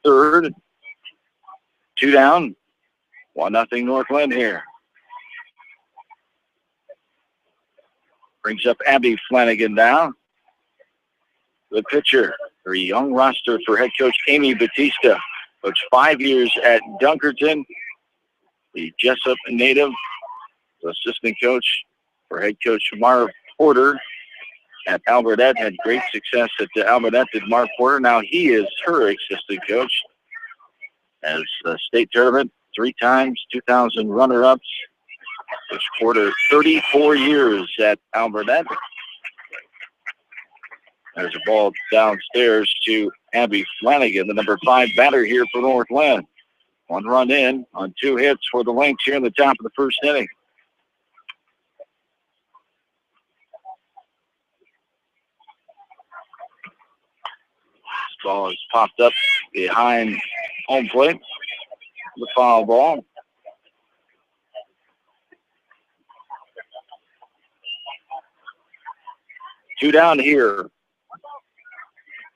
third. 2 down. 1-0 North Linn here. Brings up Abby Flanagan now. The pitcher, her young roster for head coach Amy Batista. Coached 5 years at Dunkerton. The Jessup native, the assistant coach for head coach Marv Porter at Albertette. Had great success at Albertette with Marv Porter. Now he is her assistant coach. As a state tournament, 3 times, 2000 runner-ups. Coach Porter, 34 years at Albertette. There's a ball downstairs to Abby Flanagan, the number 5 batter here for North Linn. 1 run in on 2 hits for the Lynx here in the top of the first inning. This ball is popped up behind home plate. The foul ball. Two down here.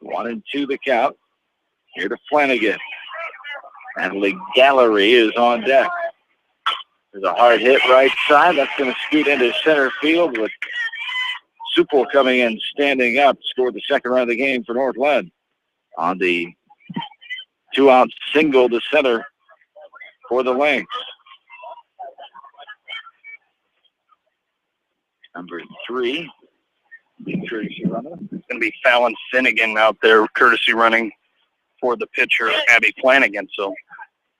1-2 the count. Here to Flanagan. Natalie Gallery is on deck. There's a hard hit right side. That's going to scoot into center field with Supple coming in, standing up. Scored the second run of the game for North Linn. On the 2-out single to center for the Lynx. Number 3. Courtesy runner. It's going to be Fallon Finnegan out there, courtesy running for the pitcher, Abby Flanagan. So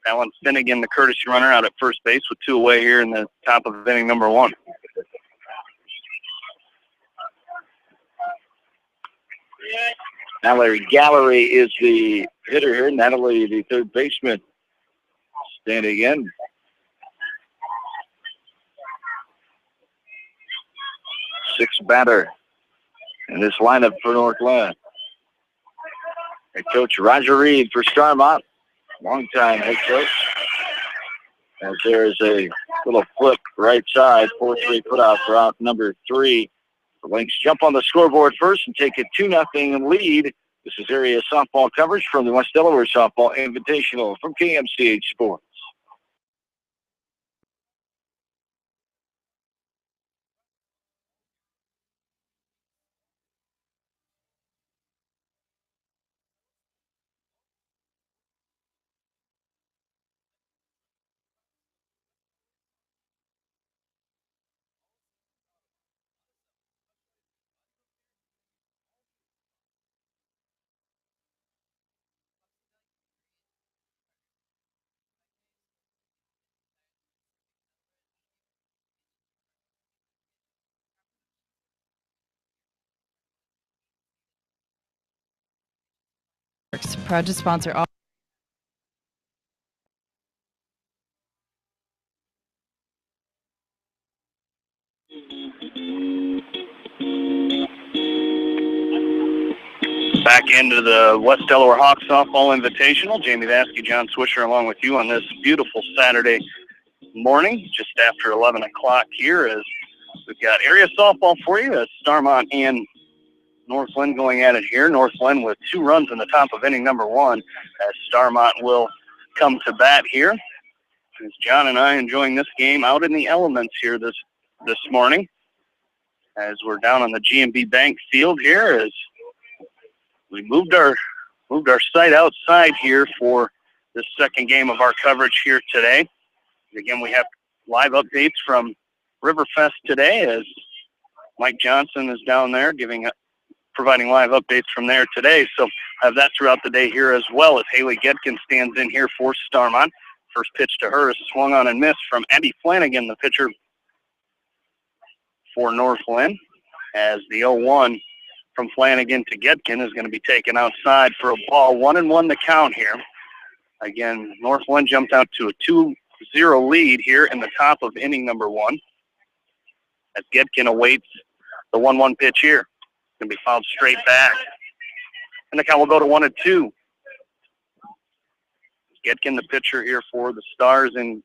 Fallon Finnegan, the courtesy runner, out at first base with 2 away here in the top of inning number 1. Natalie Gallery is the hitter here. Natalie, the third baseman, standing in. Sixth batter in this lineup for North Linn. Head coach Roger Reed for Starmont, longtime head coach. As there's a little flip right side, 4-3 put out for out number 3. The Lynx jump on the scoreboard first and take a 2-0 lead. This is area softball coverage from the West Delaware Softball Invitational from KMCH Sports. Proud to sponsor all. Back into the West Delaware Hawks Softball Invitational. Jamie Vasky, John Swisher along with you on this beautiful Saturday morning, just after 11 o'clock here, as we've got area softball for you as Starmont and North Linn going at it here. North Linn with 2 runs in the top of inning number 1 as Starmont will come to bat here. As John and I enjoying this game out in the elements here this morning, as we're down on the G&B Bank field here, as we moved our site outside here for this second game of our coverage here today. Again, we have live updates from Riverfest today as Mike Johnson is down there providing live updates from there today. So I have that throughout the day here as well as Haley Gedkin stands in here for Starmont. First pitch to her is swung on and missed from Abby Flanagan, the pitcher for North Linn, as the 0-1 from Flanagan to Gedkin is going to be taken outside for a ball. 1-1 the count here. Again, North Linn jumped out to a 2-0 lead here in the top of inning number 1 as Gedkin awaits the 1-1 pitch here. Going to be fouled straight back. And the count will go to 1-2. Gedkin, the pitcher here for the Stars in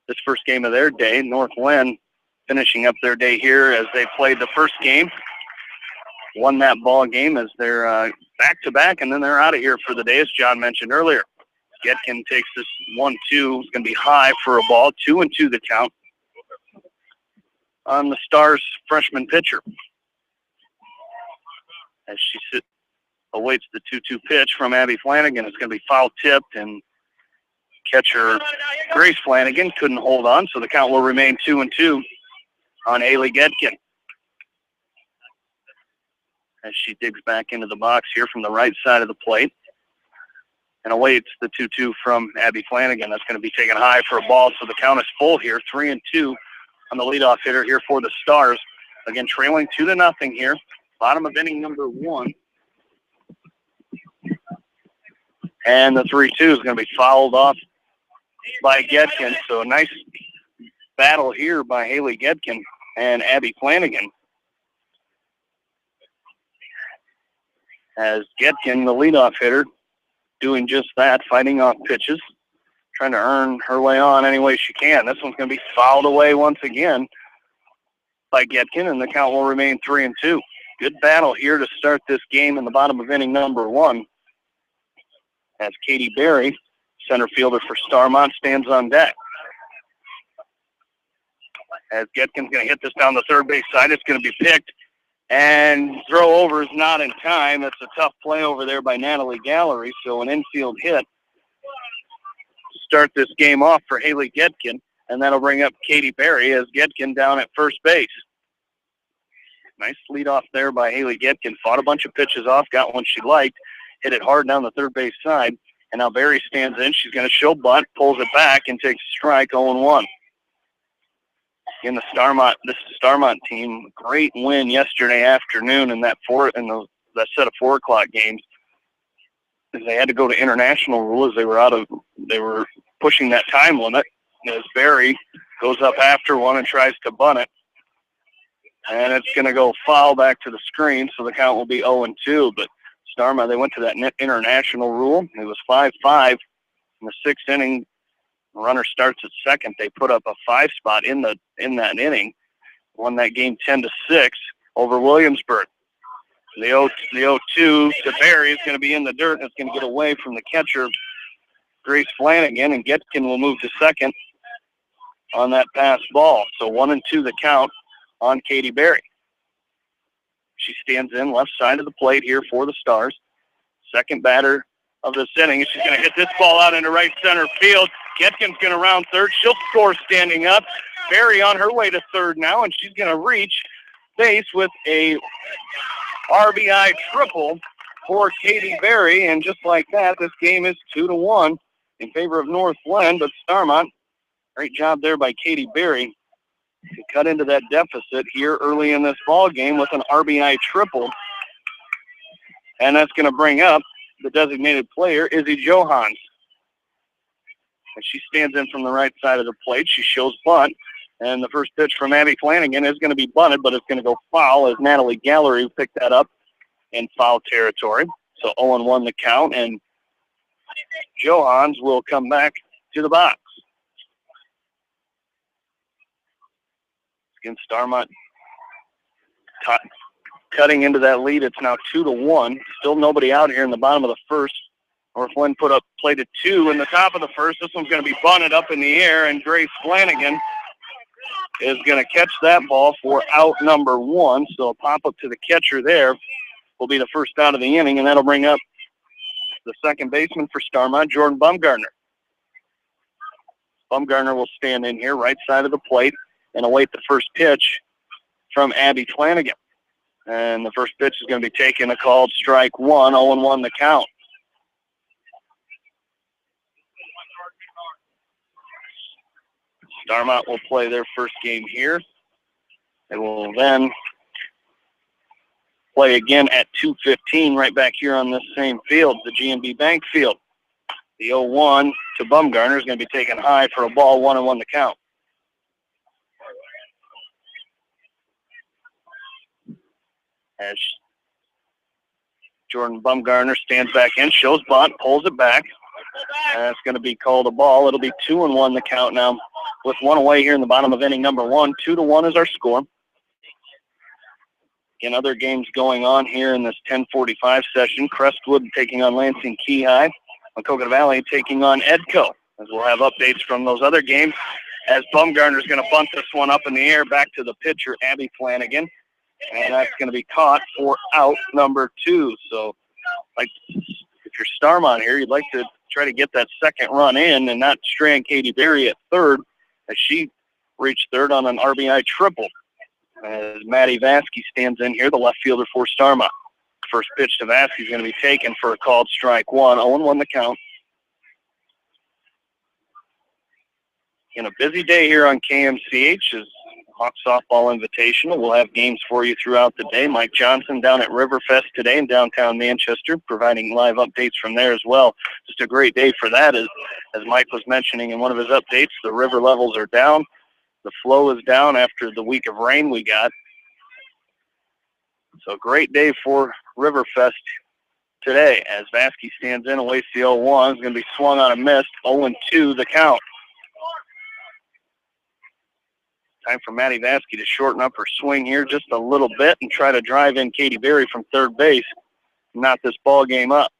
this first game of their day. North Linn finishing up their day here as they played the first game. Won that ball game as they're back-to-back, and then they're out of here for the day, as John mentioned earlier. Getkin takes this 1-2. It's going to be high for a ball. 2-2 the count on the Stars freshman pitcher. As she awaits the 2-2 pitch from Abby Flanagan. It's going to be foul tipped, and catcher Grace Flanagan couldn't hold on, so the count will remain 2-2 on Haley Getkin. As she digs back into the box here from the right side of the plate and awaits the 2-2 from Abby Flanagan. That's going to be taken high for a ball, so the count is full here, 3-2 on the leadoff hitter here for the Stars. Again, trailing 2-0 here, bottom of inning number 1. And the 3-2 is going to be fouled off by Getkin, so a nice battle here by Haley Getkin and Abby Flanagan. As Getkin, the leadoff hitter, doing just that, fighting off pitches, trying to earn her way on any way she can. This one's going to be fouled away once again by Getkin, and the count will remain 3-2. Good battle here to start this game in the bottom of inning number 1. As Katie Berry, center fielder for Starmont, stands on deck. As Getkin's going to hit this down the third base side, it's going to be picked. And throw over is not in time. That's a tough play over there by Natalie Gallery. So an infield hit to start this game off for Haley Getkin. And that'll bring up Katie Berry as Getkin down at first base. Nice lead off there by Haley Getkin. Fought a bunch of pitches off, got one she liked, hit it hard down the third base side. And now Berry stands in. She's going to show bunt, pulls it back, and takes a strike, 0-1. In the Starmont team, great win yesterday afternoon in that set of 4 o'clock games. They had to go to international rule as they were pushing that time limit. As Berry goes up after one and tries to bunt it, and it's going to go foul back to the screen, so the count will be 0-2. But Starmont, they went to that international rule. It was 5-5 in the 6th inning. The runner starts at second. They put up a 5 spot in that inning. Won that game 10-6 over Williamsburg. The 0-2 to Berry is going to be in the dirt, and it's going to get away from the catcher, Grace Flanagan, and Getkin will move to second on that pass ball. So 1-2 the count on Katie Berry. She stands in left side of the plate here for the Stars. Second batter of this inning. She's going to hit this ball out into right center field. Getkin's going to round third. She'll score standing up. Berry on her way to third now, and she's going to reach base with a RBI triple for Katie Berry. And just like that, this game is 2-1 in favor of North Linn. But Starmont, great job there by Katie Berry to cut into that deficit here early in this ball game with an RBI triple. And that's going to bring up the designated player, Izzy Johans. And she stands in from the right side of the plate. She shows bunt. And the first pitch from Abby Flanagan is going to be bunted, but it's going to go foul as Natalie Gallery picked that up in foul territory. So 0-1 the count, and Johans will come back to the box. Again, Starmont cutting into that lead. It's now 2-1. Still nobody out here in the bottom of the first. North Linn played a 2 in the top of the first. This one's going to be bunted up in the air, and Grace Flanagan is going to catch that ball for out number 1. So a pop-up to the catcher there will be the first out of the inning, and that'll bring up the second baseman for Starmont, Jordan Bumgarner. Bumgarner will stand in here, right side of the plate, and await the first pitch from Abby Flanagan. And the first pitch is going to be taken, a called strike 1, 0-1 the count. Starmont will play their first game here. They will then play again at 2:15 right back here on this same field, the G&B Bank field. The 0-1 to Bumgarner is going to be taken high for a ball, 1-1 the count. As Jordan Bumgarner stands back in, shows bunt, pulls it back. And that's going to be called a ball. It'll be 2-1 the count now with one away here in the bottom of inning number 1. 2-1 is our score. In other games going on here in this 10:45 session, Crestwood taking on Lansing Key High. Wauconda Valley taking on Edco, as we'll have updates from those other games, as Bumgarner's going to bunt this one up in the air back to the pitcher, Abby Flanagan, and that's going to be caught for out number 2. So, like, if you're Starmont here, you'd like to try to get that second run in and not strand Katie Berry at third, as she reached third on an RBI triple. As Maddie Vasky stands in here, the left fielder for Starmont. First pitch to Vasky is going to be taken for a called strike one. 0-1 the count. In a busy day here on KMCH is Hawk Softball Invitational. We'll have games for you throughout the day. Mike Johnson down at Riverfest today in downtown Manchester, providing live updates from there as well. Just a great day for that. As Mike was mentioning in one of his updates, the river levels are down. The flow is down after the week of rain we got. So a great day for Riverfest today as Vasky stands in, awaits the 0-1. It's going to be swung on a miss. 0-2 the count. Time for Maddie Vasky to shorten up her swing here just a little bit and try to drive in Katie Berry from third base. Knot this ball game up.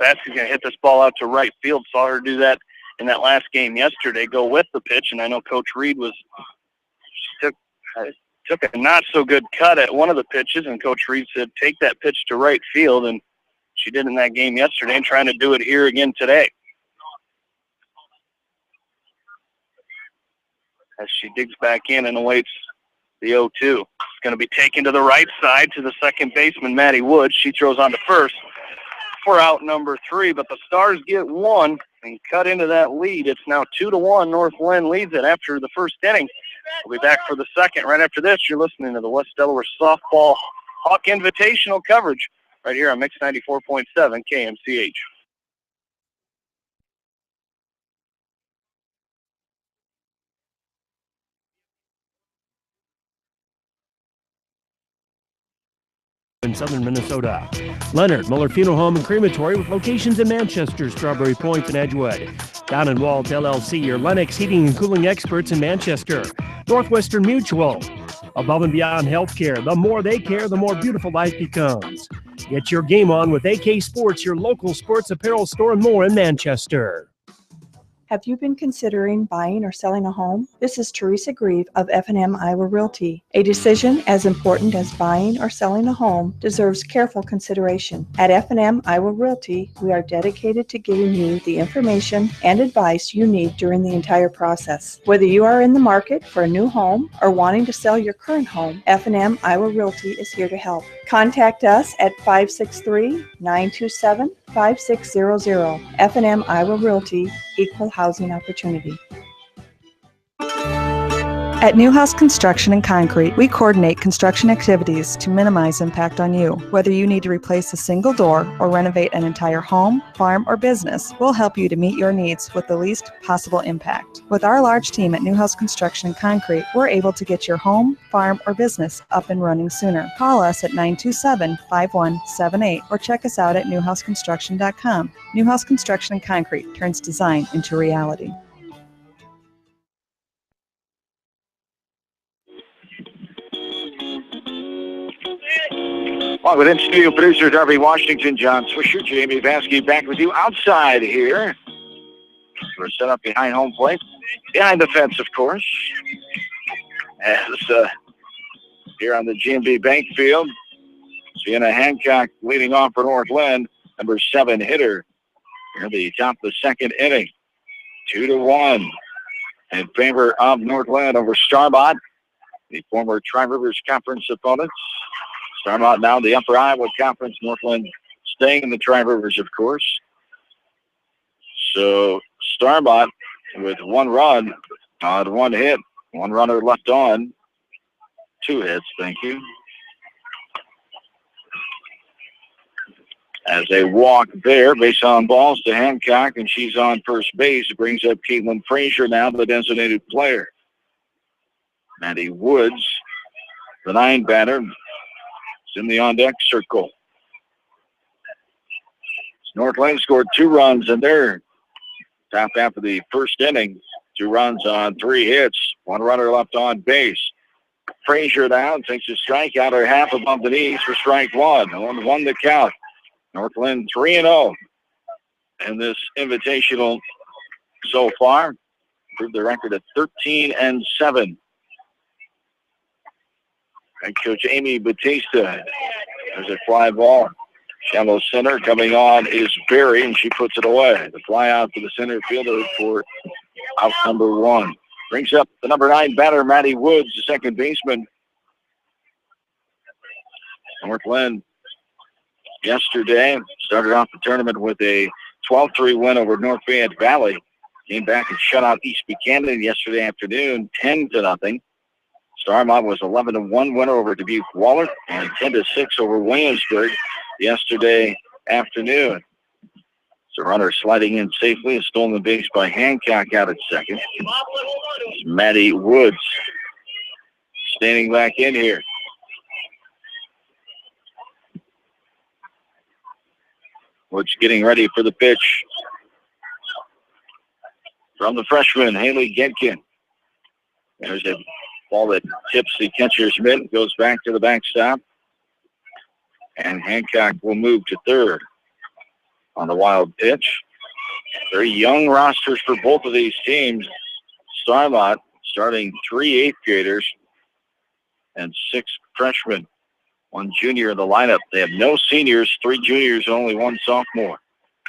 Vasky's going to hit this ball out to right field. Saw her do that in that last game yesterday, go with the pitch, and I know Coach Reed took a not-so-good cut at one of the pitches, and Coach Reed said, take that pitch to right field, and she did in that game yesterday and trying to do it here again today. As she digs back in and awaits the 0-2. It's going to be taken to the right side to the second baseman, Maddie Woods. She throws on to first for out number 3, but the Stars get one and cut into that lead. It's now 2-1. North Linn leads it after the first inning. We'll be back for the second right after this. You're listening to the West Delaware Softball Hawk Invitational coverage right here on Mix 94.7 KMCH. In southern Minnesota. Leonard Muller Funeral Home and Crematory with locations in Manchester, Strawberry Point, and Edgewood. Down in Walt LLC, your Lennox Heating and Cooling experts in Manchester. Northwestern Mutual. Above and Beyond Healthcare. The more they care, the more beautiful life becomes. Get your game on with AK Sports, your local sports apparel store and more in Manchester. Have you been considering buying or selling a home? This is Teresa Grieve of F&M Iowa Realty. A decision as important as buying or selling a home deserves careful consideration. At F&M Iowa Realty, we are dedicated to giving you the information and advice you need during the entire process. Whether you are in the market for a new home or wanting to sell your current home, F&M Iowa Realty is here to help. Contact us at 563-927-5600. F&M Iowa Realty, Equal Housing Opportunity. At Newhouse Construction and Concrete, we coordinate construction activities to minimize impact on you. Whether you need to replace a single door or renovate an entire home, farm, or business, we'll help you to meet your needs with the least possible impact. With our large team at Newhouse Construction and Concrete, we're able to get your home, farm, or business up and running sooner. Call us at 927-5178 or check us out at newhouseconstruction.com. Newhouse Construction and Concrete turns design into reality. Along with in-studio producer Darby Washington, John Swisher, Jamie Vasky back with you outside here. We're set up behind home plate. Behind the fence, of course. As here on the GMB Bank field, Sienna Hancock leading off for North Linn, number 7 hitter. Here at the top of the second inning. 2-1 in favor of North Linn over Starmont, the former Tri-Rivers Conference opponents. Starmont now the Upper Iowa Conference. North Linn staying in the Tri-Rivers, of course. So Starmont with 1 run on 1 hit. 1 runner left on. 2 hits, thank you. As they walk there, base on balls to Hancock, and she's on first base. It brings up Caitlin Frazier now, the designated player. Maddie Woods, the 9 batter, in the on-deck circle. North Linn scored 2 runs in their top half of the first inning. 2 runs on 3 hits. 1 runner left on base. Frazier down, takes a strikeout or half above the knees for strike 1. 1-1 the count. North Linn 3-0 in this invitational so far. Improved the record at 13-7. Head coach Amy Batista. There's a fly ball. Shallow center coming on is Berry, and she puts it away. The fly out to the center fielder for out number 1. Brings up the number 9 batter, Maddie Woods, the second baseman. North Linn yesterday started off the tournament with a 12-3 win over North Fayette Valley. Came back and shut out East Buchanan yesterday afternoon, 10-0. Starmont was 11-1 winner over Dubuque Waller and 10-6 over Williamsburg yesterday afternoon. So runner sliding in safely, a stolen base by Hancock out at second. It's Maddie Woods standing back in here. Woods getting ready for the pitch from the freshman, Haley Gedkin. There's a ball that tips the catcher's mitt, goes back to the backstop. And Hancock will move to third on the wild pitch. Very young rosters for both of these teams. Starmont starting 3 8th graders and 6 freshmen, 1 junior in the lineup. They have no seniors, 3 juniors, and only 1 sophomore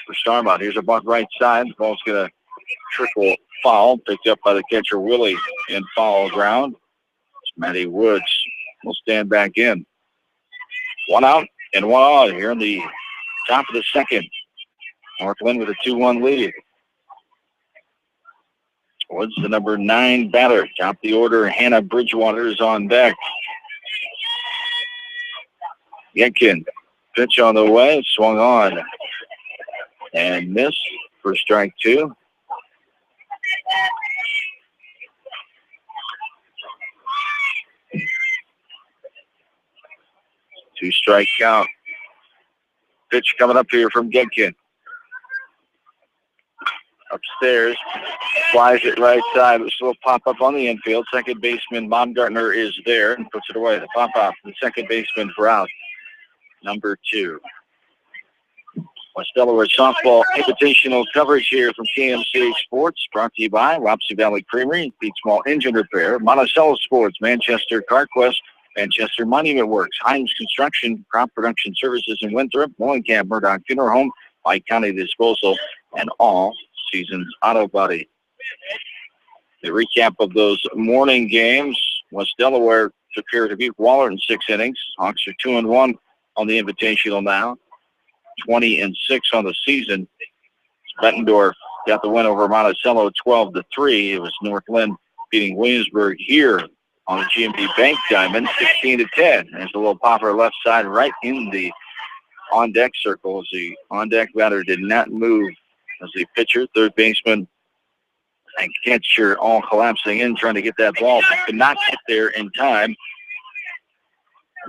for Starmont. Here's a bunt right side. The ball's going to trickle foul, picked up by the catcher Willie in foul ground. Maddie Woods will stand back in. 1 out and 1 out here in the top of the second. North Linn with a 2-1 lead. Woods, the number 9 batter. Top of the order, Hannah Bridgewater is on deck. Gedkin, pitch on the way, swung on and missed for strike 2. Two-strike count. Pitch coming up here from Gedkin. Upstairs, flies it right side. It will pop up on the infield. Second baseman Baumgartner is there and puts it away. The pop-up, the second baseman for out, number 2. West Delaware softball invitational coverage here from KMCA Sports, brought to you by Wapsie Valley Creamery, Pete Small Engine Repair, Monticello Sports, Manchester CarQuest, Manchester Monument Works, Hines Construction, Crop Production Services in Winthrop, Molenkamp, Murdoch Funeral Home, Pike County Disposal, and All Seasons Auto Body. The recap of those morning games: West Delaware took care of Dubuque Waller in 6 innings. Hawks are 2-1 on the invitational now, 20-6 on the season. Bettendorf got the win over Monticello 12-3. It was North Linn beating Williamsburg here on the GMB Bank Diamond 16-10. There's a little popper left side right in the on-deck circle as the on-deck batter did not move as the pitcher, third baseman, and catcher all collapsing in trying to get that ball, but could not get there in time.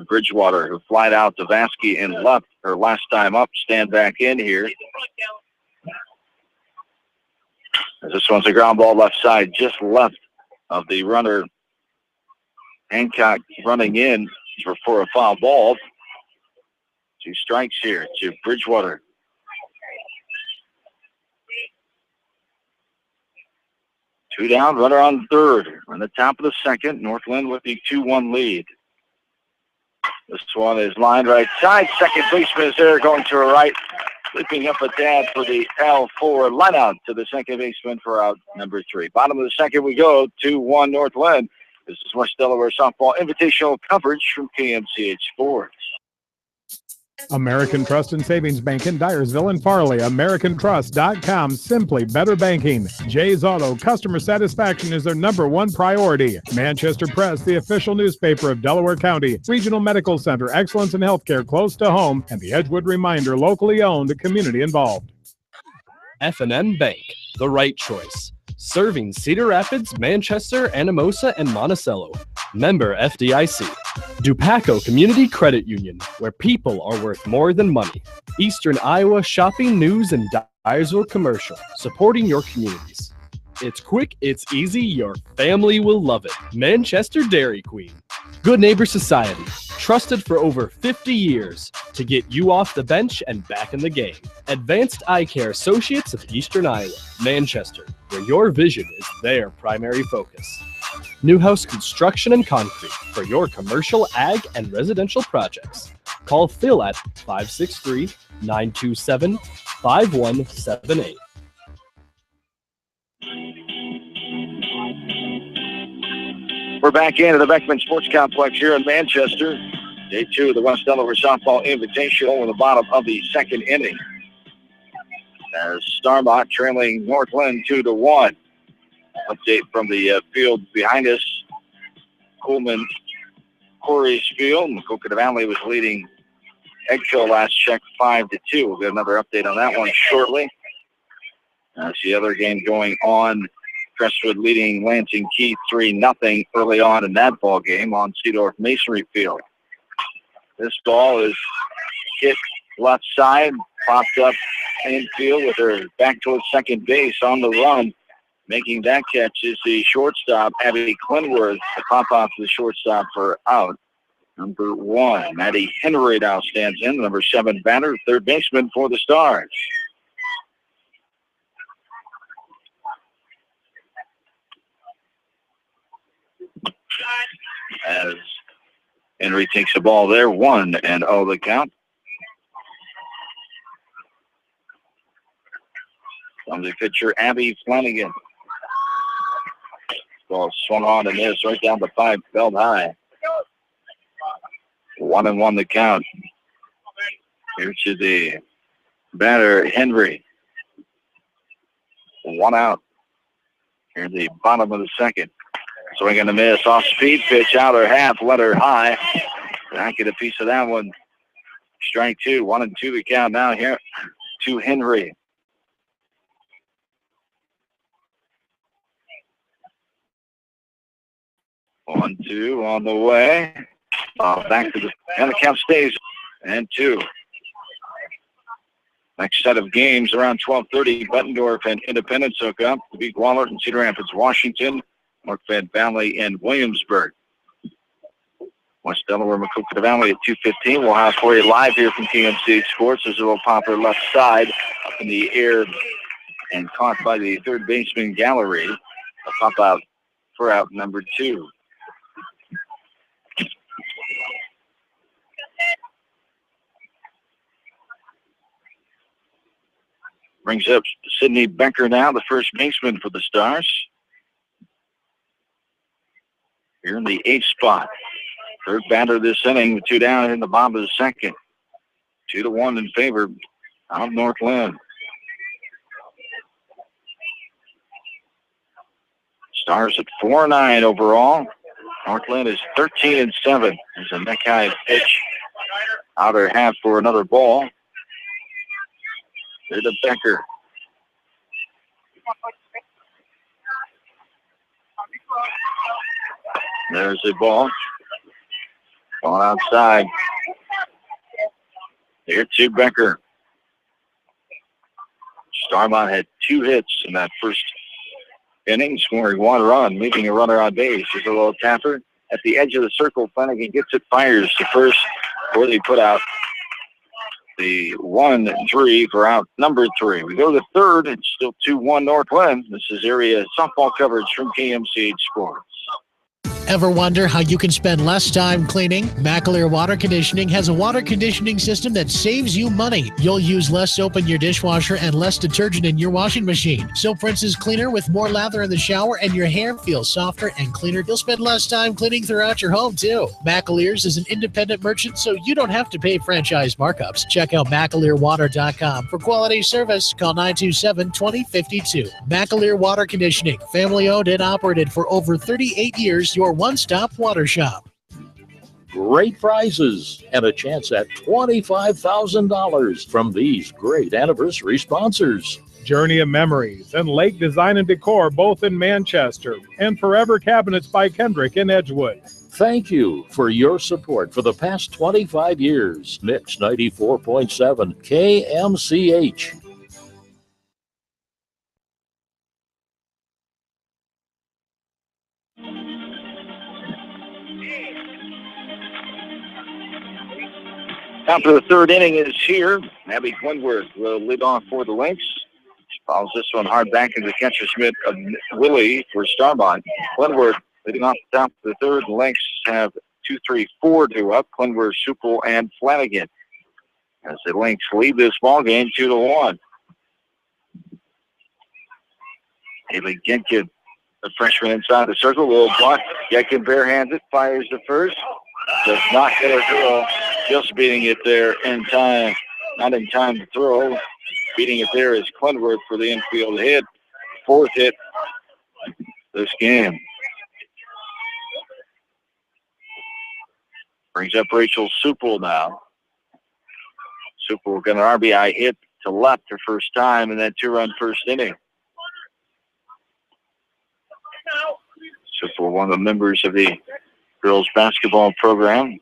Bridgewater, who flied out to Vasky and left her last time up, stand back in here. This one's a ground ball left side, just left of the runner. Hancock running in for a foul ball. 2 strikes here to Bridgewater. Two down, runner on third. On the top of the second, North Linn with the 2-1 lead. This one is lined right side. Second baseman is there, going to her right. Slipping up a dad for the L4. Line out to the second baseman for out number 3. Bottom of the second we go, 2-1 North Linn. This is West Delaware softball invitational coverage from KMCH Sports. American Trust and Savings Bank in Dyersville and Farley. AmericanTrust.com. Simply better banking. Jay's Auto. Customer satisfaction is their #1 priority. Manchester Press, the official newspaper of Delaware County. Regional Medical Center. Excellence in healthcare close to home. And the Edgewood Reminder. Locally owned. Community involved. F&M Bank. The right choice. Serving Cedar Rapids, Manchester, Anamosa, and Monticello. Member FDIC. Dupaco Community Credit Union, where people are worth more than money. Eastern Iowa Shopping News and Dyersville Commercial, supporting your communities. It's quick, it's easy, your family will love it. Manchester Dairy Queen. Good Neighbor Society. Trusted for over 50 years to get you off the bench and back in the game. Advanced Eye Care Associates of Eastern Iowa, Manchester, where your vision is their primary focus. Newhouse Construction and Concrete for your commercial, ag, and residential projects. Call Phil at 563-927-5178. We're back into the Beckman Sports Complex here in Manchester. Day 2 of the West Delaware Softball Invitational in the bottom of the second inning. There's Starmont trailing North Linn 2-1. Update from the field behind us. Coleman Corey's field. Maquoketa Valley was leading Eggkill last check 5-2. We'll get another update on that one shortly. That's the other game going on. Crestwood leading Lansing Keith 3-0 early on in that ball game on Seedorf Masonry Field. This ball is hit left side, popped up infield with her back towards second base on the run. Making that catch is the shortstop, Abby Clinworth, to pop off the shortstop for out. Number 1, Maddie Henry now stands in, number 7 batter, third baseman for the Stars. As Henry takes the ball there, 1-0 the count. From the pitcher, Abby Flanagan. Ball swung on and missed right down the pipe, held high. 1-1 the count. Here to the batter, Henry. 1 out. Here in the bottom of the second. Swing and a miss, off speed pitch, outer half, let her high. Not get a piece of that one. Strike 2, 1-2 the count now here to Henry. One, 2 on the way. Back to and the count stays. And 2. Next set of games around 12:30. Bettendorf and Independence hook up to beat Wahlert and Cedar Rapids, Washington, Marquette Valley, and Williamsburg. West Delaware, Maquoketa Valley at 2:15. We'll have for you live here from KMCH Sports. There's a little popper left side up in the air and caught by the third baseman Gallery. A pop out for out number 2. Brings up Sydney Becker now, the first baseman for the Stars. Here in the 8th spot. Third batter this inning with 2 down in the bottom of the second. 2-1 in favor of North Linn. Stars at 4-9 overall. North Linn is 13-7. There's a neck-high pitch. Outer half for another ball. Here to Becker. There's the ball. Going outside. Here to Becker. Starmont had 2 hits in that first inning, scoring 1 run, leaving a runner on base. There's a little tapper at the edge of the circle. Flanagan gets it, fires to first, where they put out the 1-3 for out number 3. We go to the third. It's still 2-1 North Linn. This is area softball coverage from KMCH Sports. Ever wonder how you can spend less time cleaning? McAleer Water Conditioning has a water conditioning system that saves you money. You'll use less soap in your dishwasher and less detergent in your washing machine. Soap rinses cleaner with more lather in the shower, and your hair feels softer and cleaner. You'll spend less time cleaning throughout your home, too. McAleer's is an independent merchant, so you don't have to pay franchise markups. Check out McAleerWater.com. For quality service, call 927-2052. McAleer Water Conditioning, family owned and operated for over 38 years, your one-stop water shop. Great prizes and a chance at $25,000 from these great anniversary sponsors. Journey of Memories and Lake Design and Decor, both in Manchester, and Forever Cabinets by Kendrick in Edgewood. Thank you for your support for the past 25 years. Mix 94.7 KMCH. Top of the third inning is here. Abby Quinworth will lead off for the Lynx. She follows this one hard back into the catcher's mitt of Willie for Starmont. Quinworth leading off the top of the third. The Lynx have 2, 3, 4 to up. Quinworth, Supel, and Flanagan. As the Lynx lead this ball game 2-1. Haley Getkin, the freshman inside the circle, will block. Getkin barehands it, fires the first. Does not hit her throw. Just beating it there in time. Not in time to throw. Beating it there is Quinworth for the infield hit. Fourth hit this game. Brings up Rachel Supel now. Supel got an RBI hit to left her first time in that 2-run first inning. Supel, one of the members of the girls basketball program.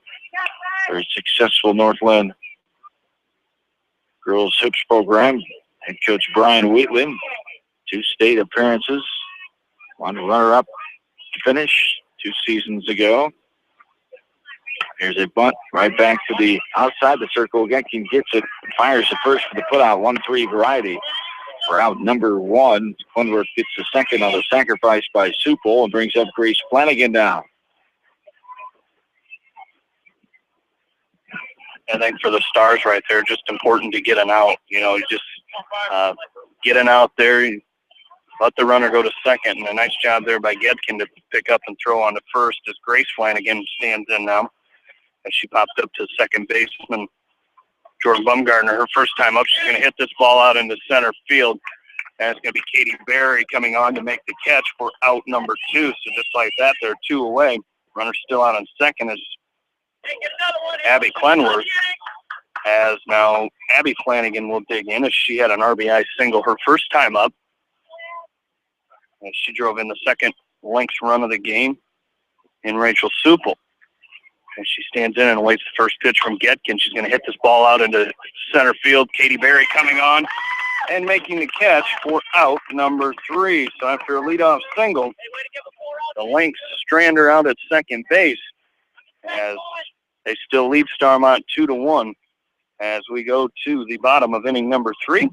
Very successful Northland girls hoops program. Head coach Brian Wheatland, 2 state appearances. One runner-up finish 2 seasons ago. Here's a bunt right back to the outside the circle. Getkin gets it, fires the first for the putout, 1-3 variety. For out number 1, Quinworth gets the second on the sacrifice by Supel and brings up Grace Flanagan down. I think for the Stars right there, just important to get an out. Just get an out there, let the runner go to second, and a nice job there by Getkin to pick up and throw on to first as Grace Flanagan stands in now. As she popped up to second baseman Jordan Bumgardner, her first time up, she's going to hit this ball out into center field. And it's going to be Katie Berry coming on to make the catch for out number 2. So just like that, they're 2 away. Runner still out on second as Abby Quinworth. As now Abby Flanagan will dig in as she had an RBI single her first time up. And she drove in the second length run of the game in Rachel Supel. And she stands in and awaits the first pitch from Getkin. She's going to hit this ball out into center field. Katie Berry coming on and making the catch for out number 3. So after a leadoff single, the Lynx strand her out at second base as they still lead Starmont 2-1 as we go to the bottom of inning number 3. It's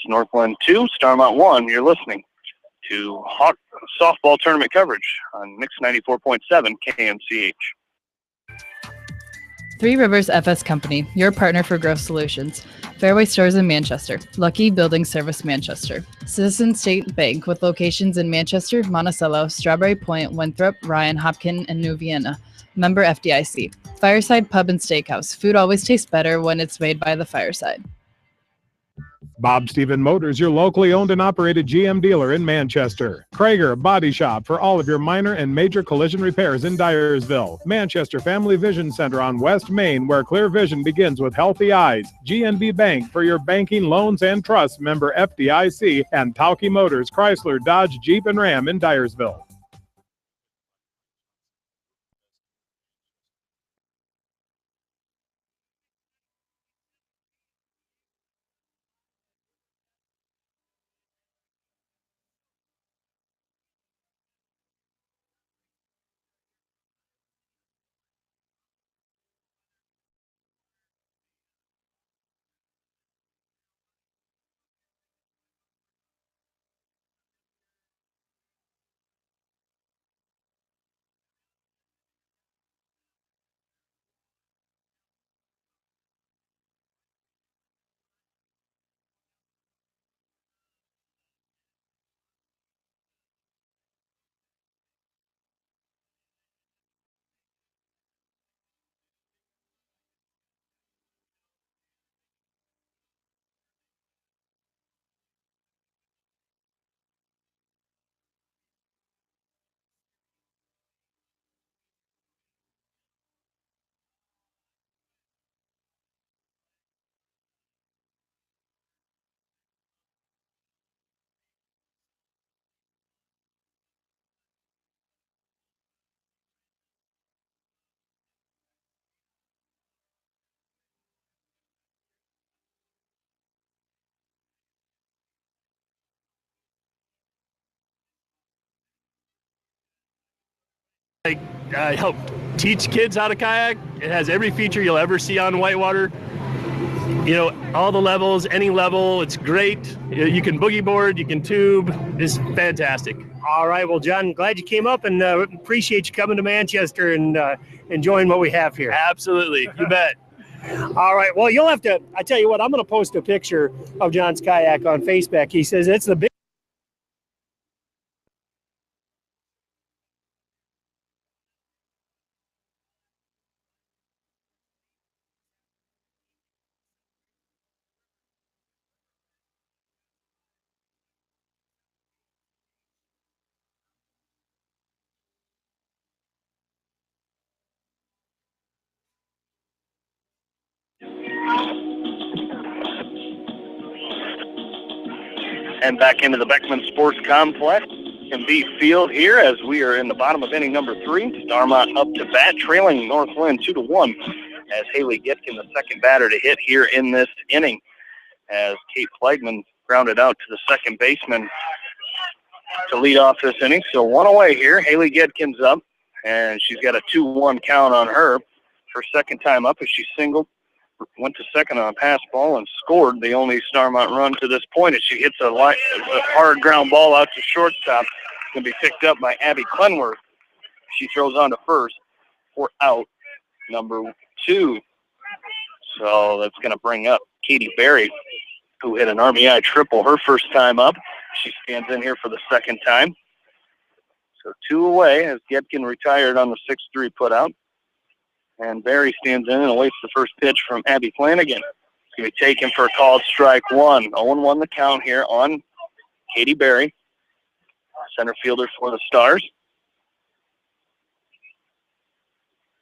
Northland 2, Starmont 1. You're listening to Hawk softball tournament coverage on Mix 94.7 KMCH. Three Rivers FS Company, your partner for growth solutions. Fairway Stores in Manchester. Lucky Building Service Manchester. Citizen State Bank with locations in Manchester, Monticello, Strawberry Point, Winthrop, Ryan, Hopkin, and New Vienna. Member FDIC. Fireside Pub and Steakhouse. Food always tastes better when it's made by the fireside. Bob Stephen Motors, your locally owned and operated GM dealer in Manchester. Krager Body Shop for all of your minor and major collision repairs in Dyersville. Manchester Family Vision Center on West Main, where clear vision begins with healthy eyes. GNB Bank for your banking, loans, and trusts, member FDIC. And Tauke Motors, Chrysler, Dodge, Jeep, and Ram in Dyersville. I hope teach kids how to kayak. It has every feature you'll ever see on whitewater. You know, all the levels, any level. It's great. You can boogie board, you can tube. It's fantastic. All right. Well, John, glad you came up, and appreciate you coming to Manchester and enjoying what we have here. Absolutely. You bet. All right. Well, you'll have to, I tell you what, I'm going to post a picture of John's kayak on Facebook. He says it's the big. And back into the Beckman Sports Complex in B Field here as we are in the bottom of inning number 3. Starmont up to bat, trailing North Linn 2-1 as Haley Gitkin, the second batter to hit here in this inning, as Kate Flegman grounded out to the second baseman to lead off this inning. So one away here. Haley Gitkin's up, and she's got a 2-1 count on her. Her second time up as she singled, went to second on a pass ball and scored the only Starmont run to this point as she hits a hard ground ball out to shortstop. It's going to be picked up by Abby Clenworth. She throws on to first for out number 2. So that's going to bring up Katie Berry, who hit an RBI triple her first time up. She stands in here for the second time. So 2 away as Gedkin retired on the 6-3 putout. And Berry stands in and awaits the first pitch from Abby Flanagan. It's going to be taken for a called strike 1. 0-1 the count here on Katie Berry, center fielder for the Stars.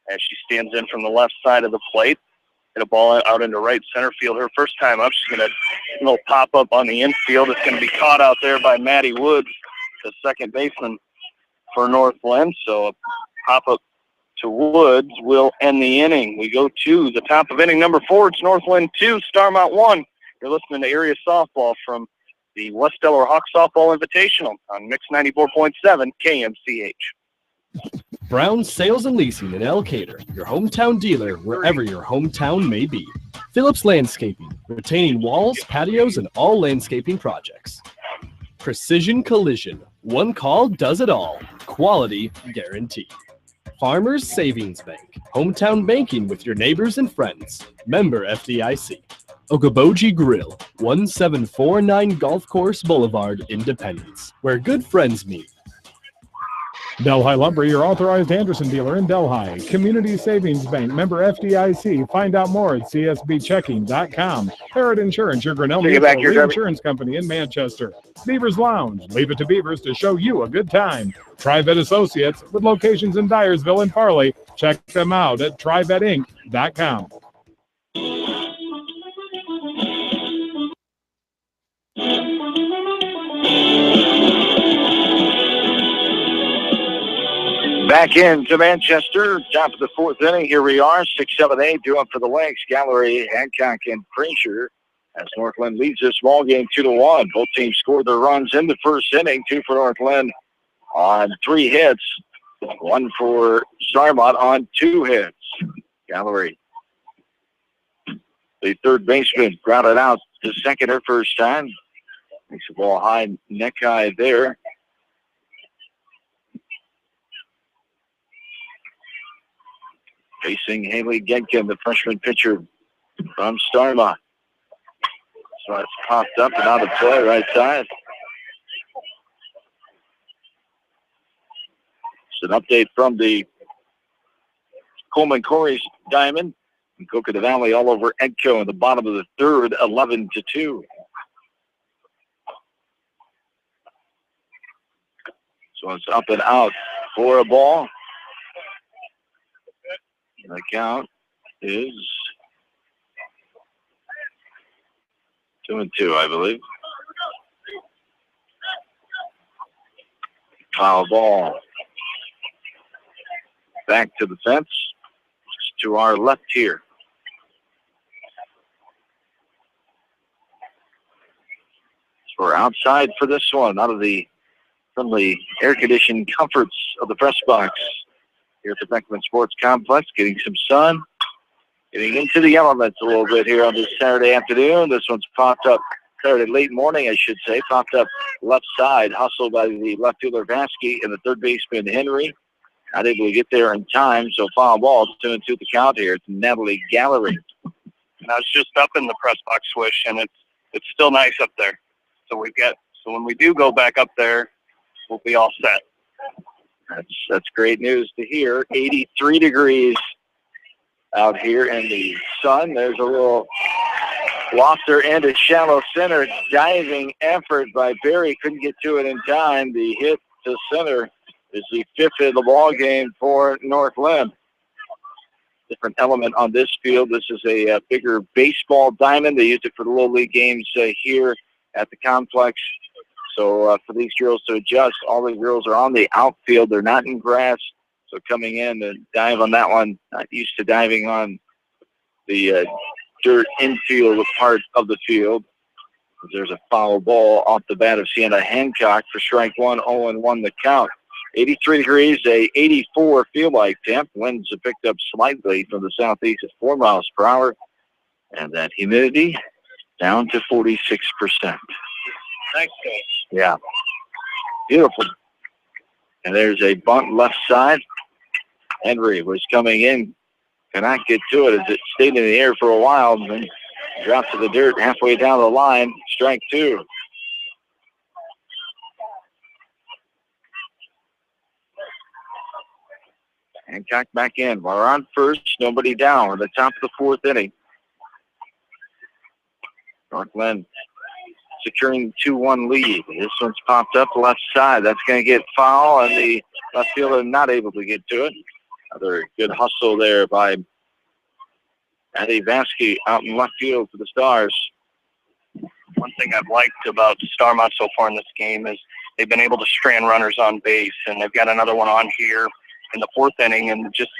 As she stands in from the left side of the plate, hit a ball out into right center field her first time up. She's going to a little pop up on the infield. It's going to be caught out there by Maddie Woods, the second baseman for North Linn. So a pop up to Woods will end the inning. We go to the top of inning number 4. It's North Linn 2, Starmont 1. You're listening to area softball from the West Delaware Hawk Softball Invitational on Mix 94.7 KMCH. Brown Sales and Leasing in Elkader, your hometown dealer wherever your hometown may be. Phillips Landscaping, retaining walls, patios, and all landscaping projects. Precision Collision, one call does it all. Quality guaranteed. Farmers Savings Bank, hometown banking with your neighbors and friends. Member FDIC. Okoboji Grill, 1749 Golf Course Boulevard, Independence, where good friends meet. Delhi Lumber, your authorized Anderson dealer in Delhi. Community Savings Bank, member FDIC. Find out more at csbchecking.com. Parrot Insurance, your Grinnell Mutual Insurance Company in Manchester. Beavers Lounge, leave it to Beavers to show you a good time. TriVet Associates, with locations in Dyersville and Farley. Check them out at trivetinc.com. Back into Manchester, top of the 4th inning. Here we are, 6-7-8, due up for the Lakes. Gallery, Hancock, and Frazier. As North Linn leads this ball game 2-1. Both teams scored their runs in the first inning. 2 for North Linn on 3 hits. 1 for Starmont on 2 hits. Gallery, the third baseman, grounded out to second her first time. Makes the ball high, neck high there. Facing Haley Gedkin, the freshman pitcher from Starmont. So it's popped up and out of play right side. It's an update from the Coleman Corey's Diamond. And Coconut Valley all over Edco in the bottom of the 3rd, 11-2. So it's up and out for a ball. The count is 2-2, I believe. Foul ball. Back to the fence. Just to our left here. So we're outside for this one, out of the friendly air-conditioned comforts of the press box. here at the Beckman Sports Complex, getting some sun, getting into the elements a little bit here on this Saturday afternoon. This one's popped up Saturday late morning, I should say. Popped up left side, hustled by the left fielder Vasky and the third baseman Henry. Not able to get there in time, so foul ball. 2-2 the count here. It's Natalie Gallery. And I was just up in the press box, Swish, and it's still nice up there. So when we do go back up there, we'll be all set. That's great news to hear. 83 degrees out here in the sun. There's a little lofter into shallow center diving effort by Berry. Couldn't get to it in time. The hit to center is the fifth of the ball game for North Linn. Different element on this field. This is a bigger baseball diamond. They used it for the Little League games here at the complex. So for these girls to adjust, all the girls are on the outfield. They're not in grass. So coming in to dive on that one, not used to diving on the dirt infield part of the field. There's a foul ball off the bat of Sienna Hancock for strike one, 0-1 the count. 83 degrees, a 84 feel-like temp. Winds have picked up slightly from the southeast at 4 miles per hour. And that humidity down to 46%. Thanks, Coach. Yeah. Beautiful. And there's a bunt left side. Henry was coming in. Cannot get to it as it stayed in the air for a while and then dropped to the dirt halfway down the line. Strike two. Hancock back in. We're on first. Nobody down. We're at the top of the fourth inning. North Linn securing 2-1 lead. This one's popped up left side. That's going to get foul, and the left fielder not able to get to it. Another good hustle there by Addie Vasky out in left field for the Stars. One thing I've liked about Starmont so far in this game is they've been able to strand runners on base, and they've got another one on here in the fourth inning, and just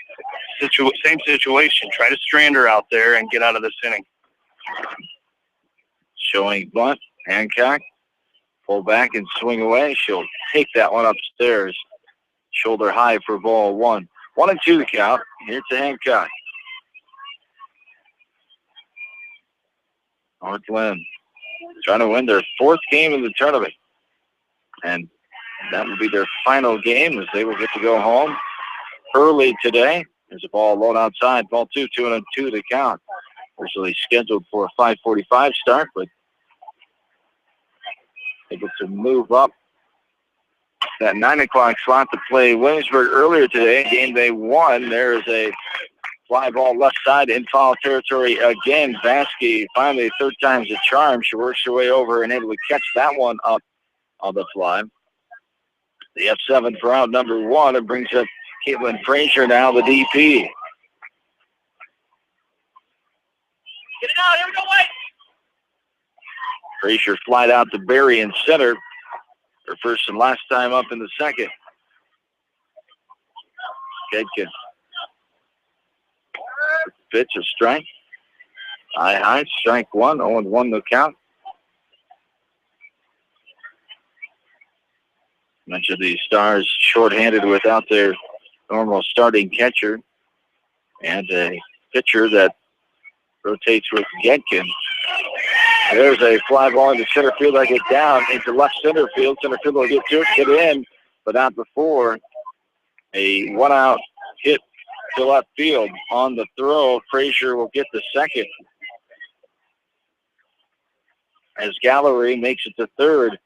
same situation. Try to strand her out there and get out of this inning. Showing bunt. Hancock, pull back and swing away. She'll take that one upstairs. Shoulder high for ball one. 1-2 the count. Here to Hancock. North Linn trying to win their fourth game in the tournament. And that will be their final game as they will get to go home early today. There's a ball low outside. Ball 2-2 the count. Originally scheduled for a 5:45 start, but able to move up that 9 o'clock slot to play Williamsburg earlier today. Game they won. There is a fly ball left side in foul territory again. Vasky, finally, third time's a charm. She works her way over and able to catch that one up on the fly. The F7 for out number one. It brings up Caitlin Frazier now, the DP. Get it out. Here we go, White. Frazier flied out to Berry in center. Her first and last time up in the second. Gedkin. Pitch, a strike. High, strike one. 0-1 the count. Much of the Stars shorthanded without their normal starting catcher. And a pitcher that rotates with Gedkin. There's a fly ball into center field. I get down into left center field. Center field will get to it, get in, but not before. A one-out hit to left field on the throw. Frazier will get the second. As Gallery makes it to third.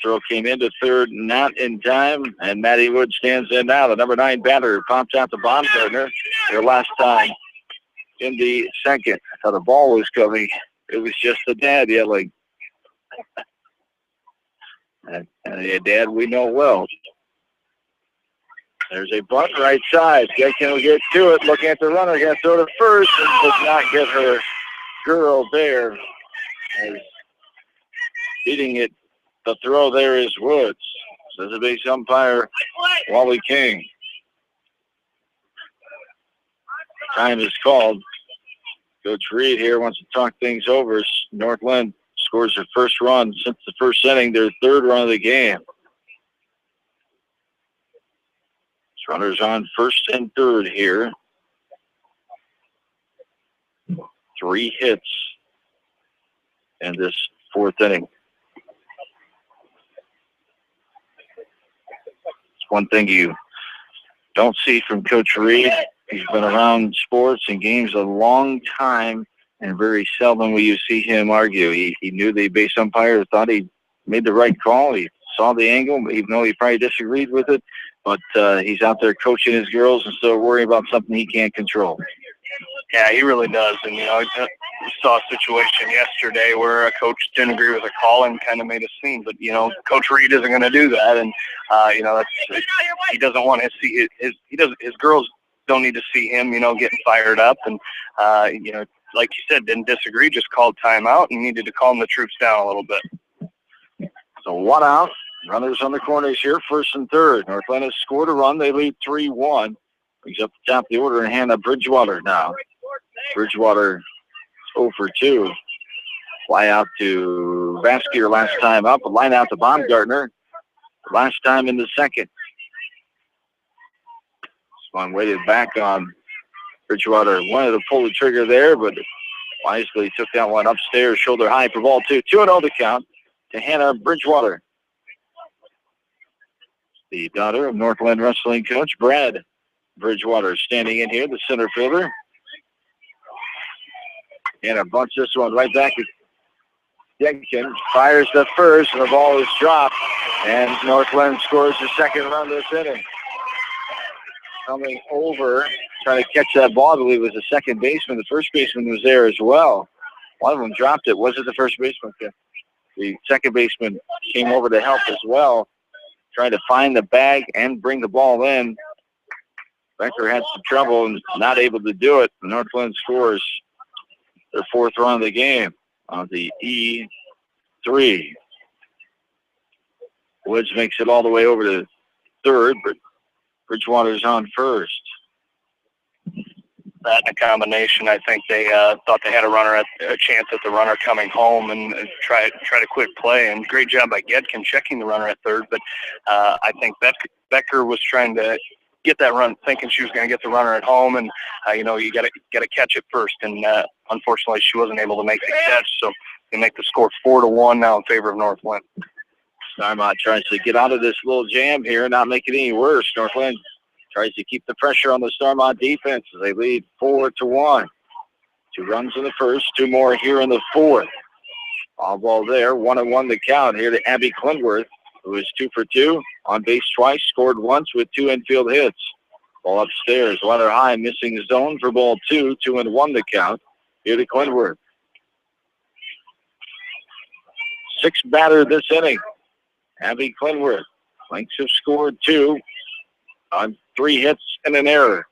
Throw came into third, not in time, and Maddie Wood stands in now. The number 9 batter pops out to Baumgartner. Their last time in the second. How the ball was coming. It was just the dad yelling. And a dad we know well. There's a bunt right side. Gedkin will get to it. Looking at the runner. Got to throw to first and does not get her girl there. And hitting it. The throw there is Woods. Says the base umpire, Wally King. Time is called. Coach Reed here wants to talk things over. North Linn scores their first run since the first inning, their third run of the game. Runners on first and third here. 3 hits in this 4th inning. It's one thing you don't see from Coach Reed. He's been around sports and games a long time, and very seldom will you see him argue. He knew the base umpire thought he made the right call. He saw the angle, even though he probably disagreed with it. But he's out there coaching his girls instead of worrying about something he can't control. Yeah, he really does. And, we saw a situation yesterday where a coach didn't agree with a call and kind of made a scene. But, Coach Reed isn't going to do that. And, he doesn't want to see his girls don't need to see him, getting fired up. And, like you said, didn't disagree, just called timeout and needed to calm the troops down a little bit. So 1 out. Runners on the corners here, 1st and 3rd. Northland has scored a run. They lead 3-1. Brings up the top of the order and Hannah Bridgewater now. Bridgewater 0 for 2. Fly out to Vasquez last time up. A line out to Baumgartner. Last time in the 2nd. Swan waited back on Bridgewater. Wanted to pull the trigger there, but wisely took that one upstairs, shoulder high for ball 2. 2-0 to count to Hannah Bridgewater. The daughter of Northland wrestling coach Brad Bridgewater standing in here, the center fielder. And a bunch this one right back at Jenkins. Fires the first, and the ball is dropped. And Northland scores the 2nd run this inning. Coming over, trying to catch that ball, I believe it was the 2nd baseman. The 1st baseman was there as well. One of them dropped it. Was it the 1st baseman? The 2nd baseman came over to help as well, trying to find the bag and bring the ball in. Becker had some trouble and not able to do it. Northland scores their 4th run of the game on the E3. Woods makes it all the way over to 3rd, but Bridgewater's on 1st. That and a combination, I think they thought they had a chance at the runner coming home and try to quick play. And great job by Gedkin checking the runner at 3rd. But I think Becker was trying to get that run, thinking she was going to get the runner at home, and you got to catch it first. And unfortunately, she wasn't able to make the catch. So they make the score 4-1 now in favor of Northland. Starmont tries to get out of this little jam here, not make it any worse. Northland tries to keep the pressure on the Starmont defense as they lead 4-1. 2 runs in the 1st, 2 more here in the 4th. All ball there, 1-1 the count here to Abby Clinworth, who is 2 for 2, on base twice, scored once with 2 infield hits. Ball upstairs, weather high, missing the zone for ball 2, 2-1 the count here to Clinworth. 6th batter this inning, Abby Clinworth. Lynx have scored 2 on 3 hits and an error.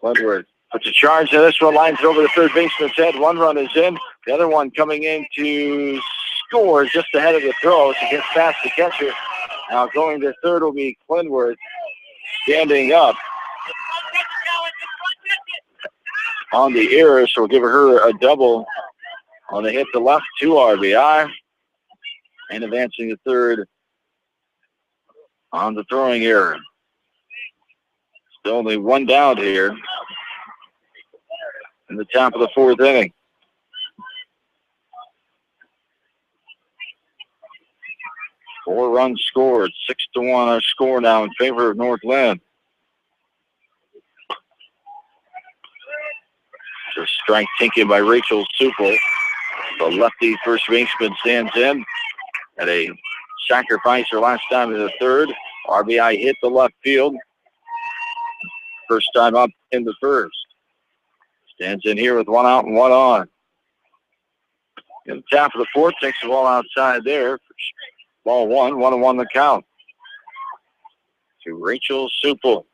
Clinworth puts a charge in this one, lines it over the 3rd baseman's head. 1 run is in. The other one coming in to score just ahead of the throw. She gets past the catcher. Now going to 3rd will be Clinworth standing up on the error, so we'll give her a double on the hit to left, 2 RBI. And advancing to 3rd on the throwing error. Still only 1 down here in the top of the 4th inning. Four runs scored, 6-1 our score now in favor of Northland. Just strike taken by Rachel Supel. The lefty first baseman stands in. Had a sacrifice her last time in the 3rd. RBI hit the left field. First time up in the 1st. Stands in here with 1 out and 1 on. In the top of the 4th, takes the ball outside there. Ball 1, 1-1 the count. To Rachel Supel.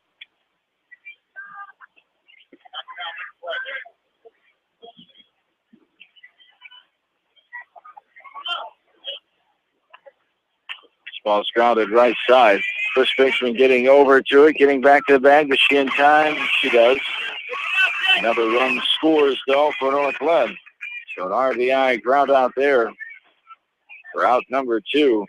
Ball's grounded right side. First baseman getting over to it, getting back to the bag. Does she in time? She does. Another run scores, though, for Northland. So an RBI ground out there for out number 2.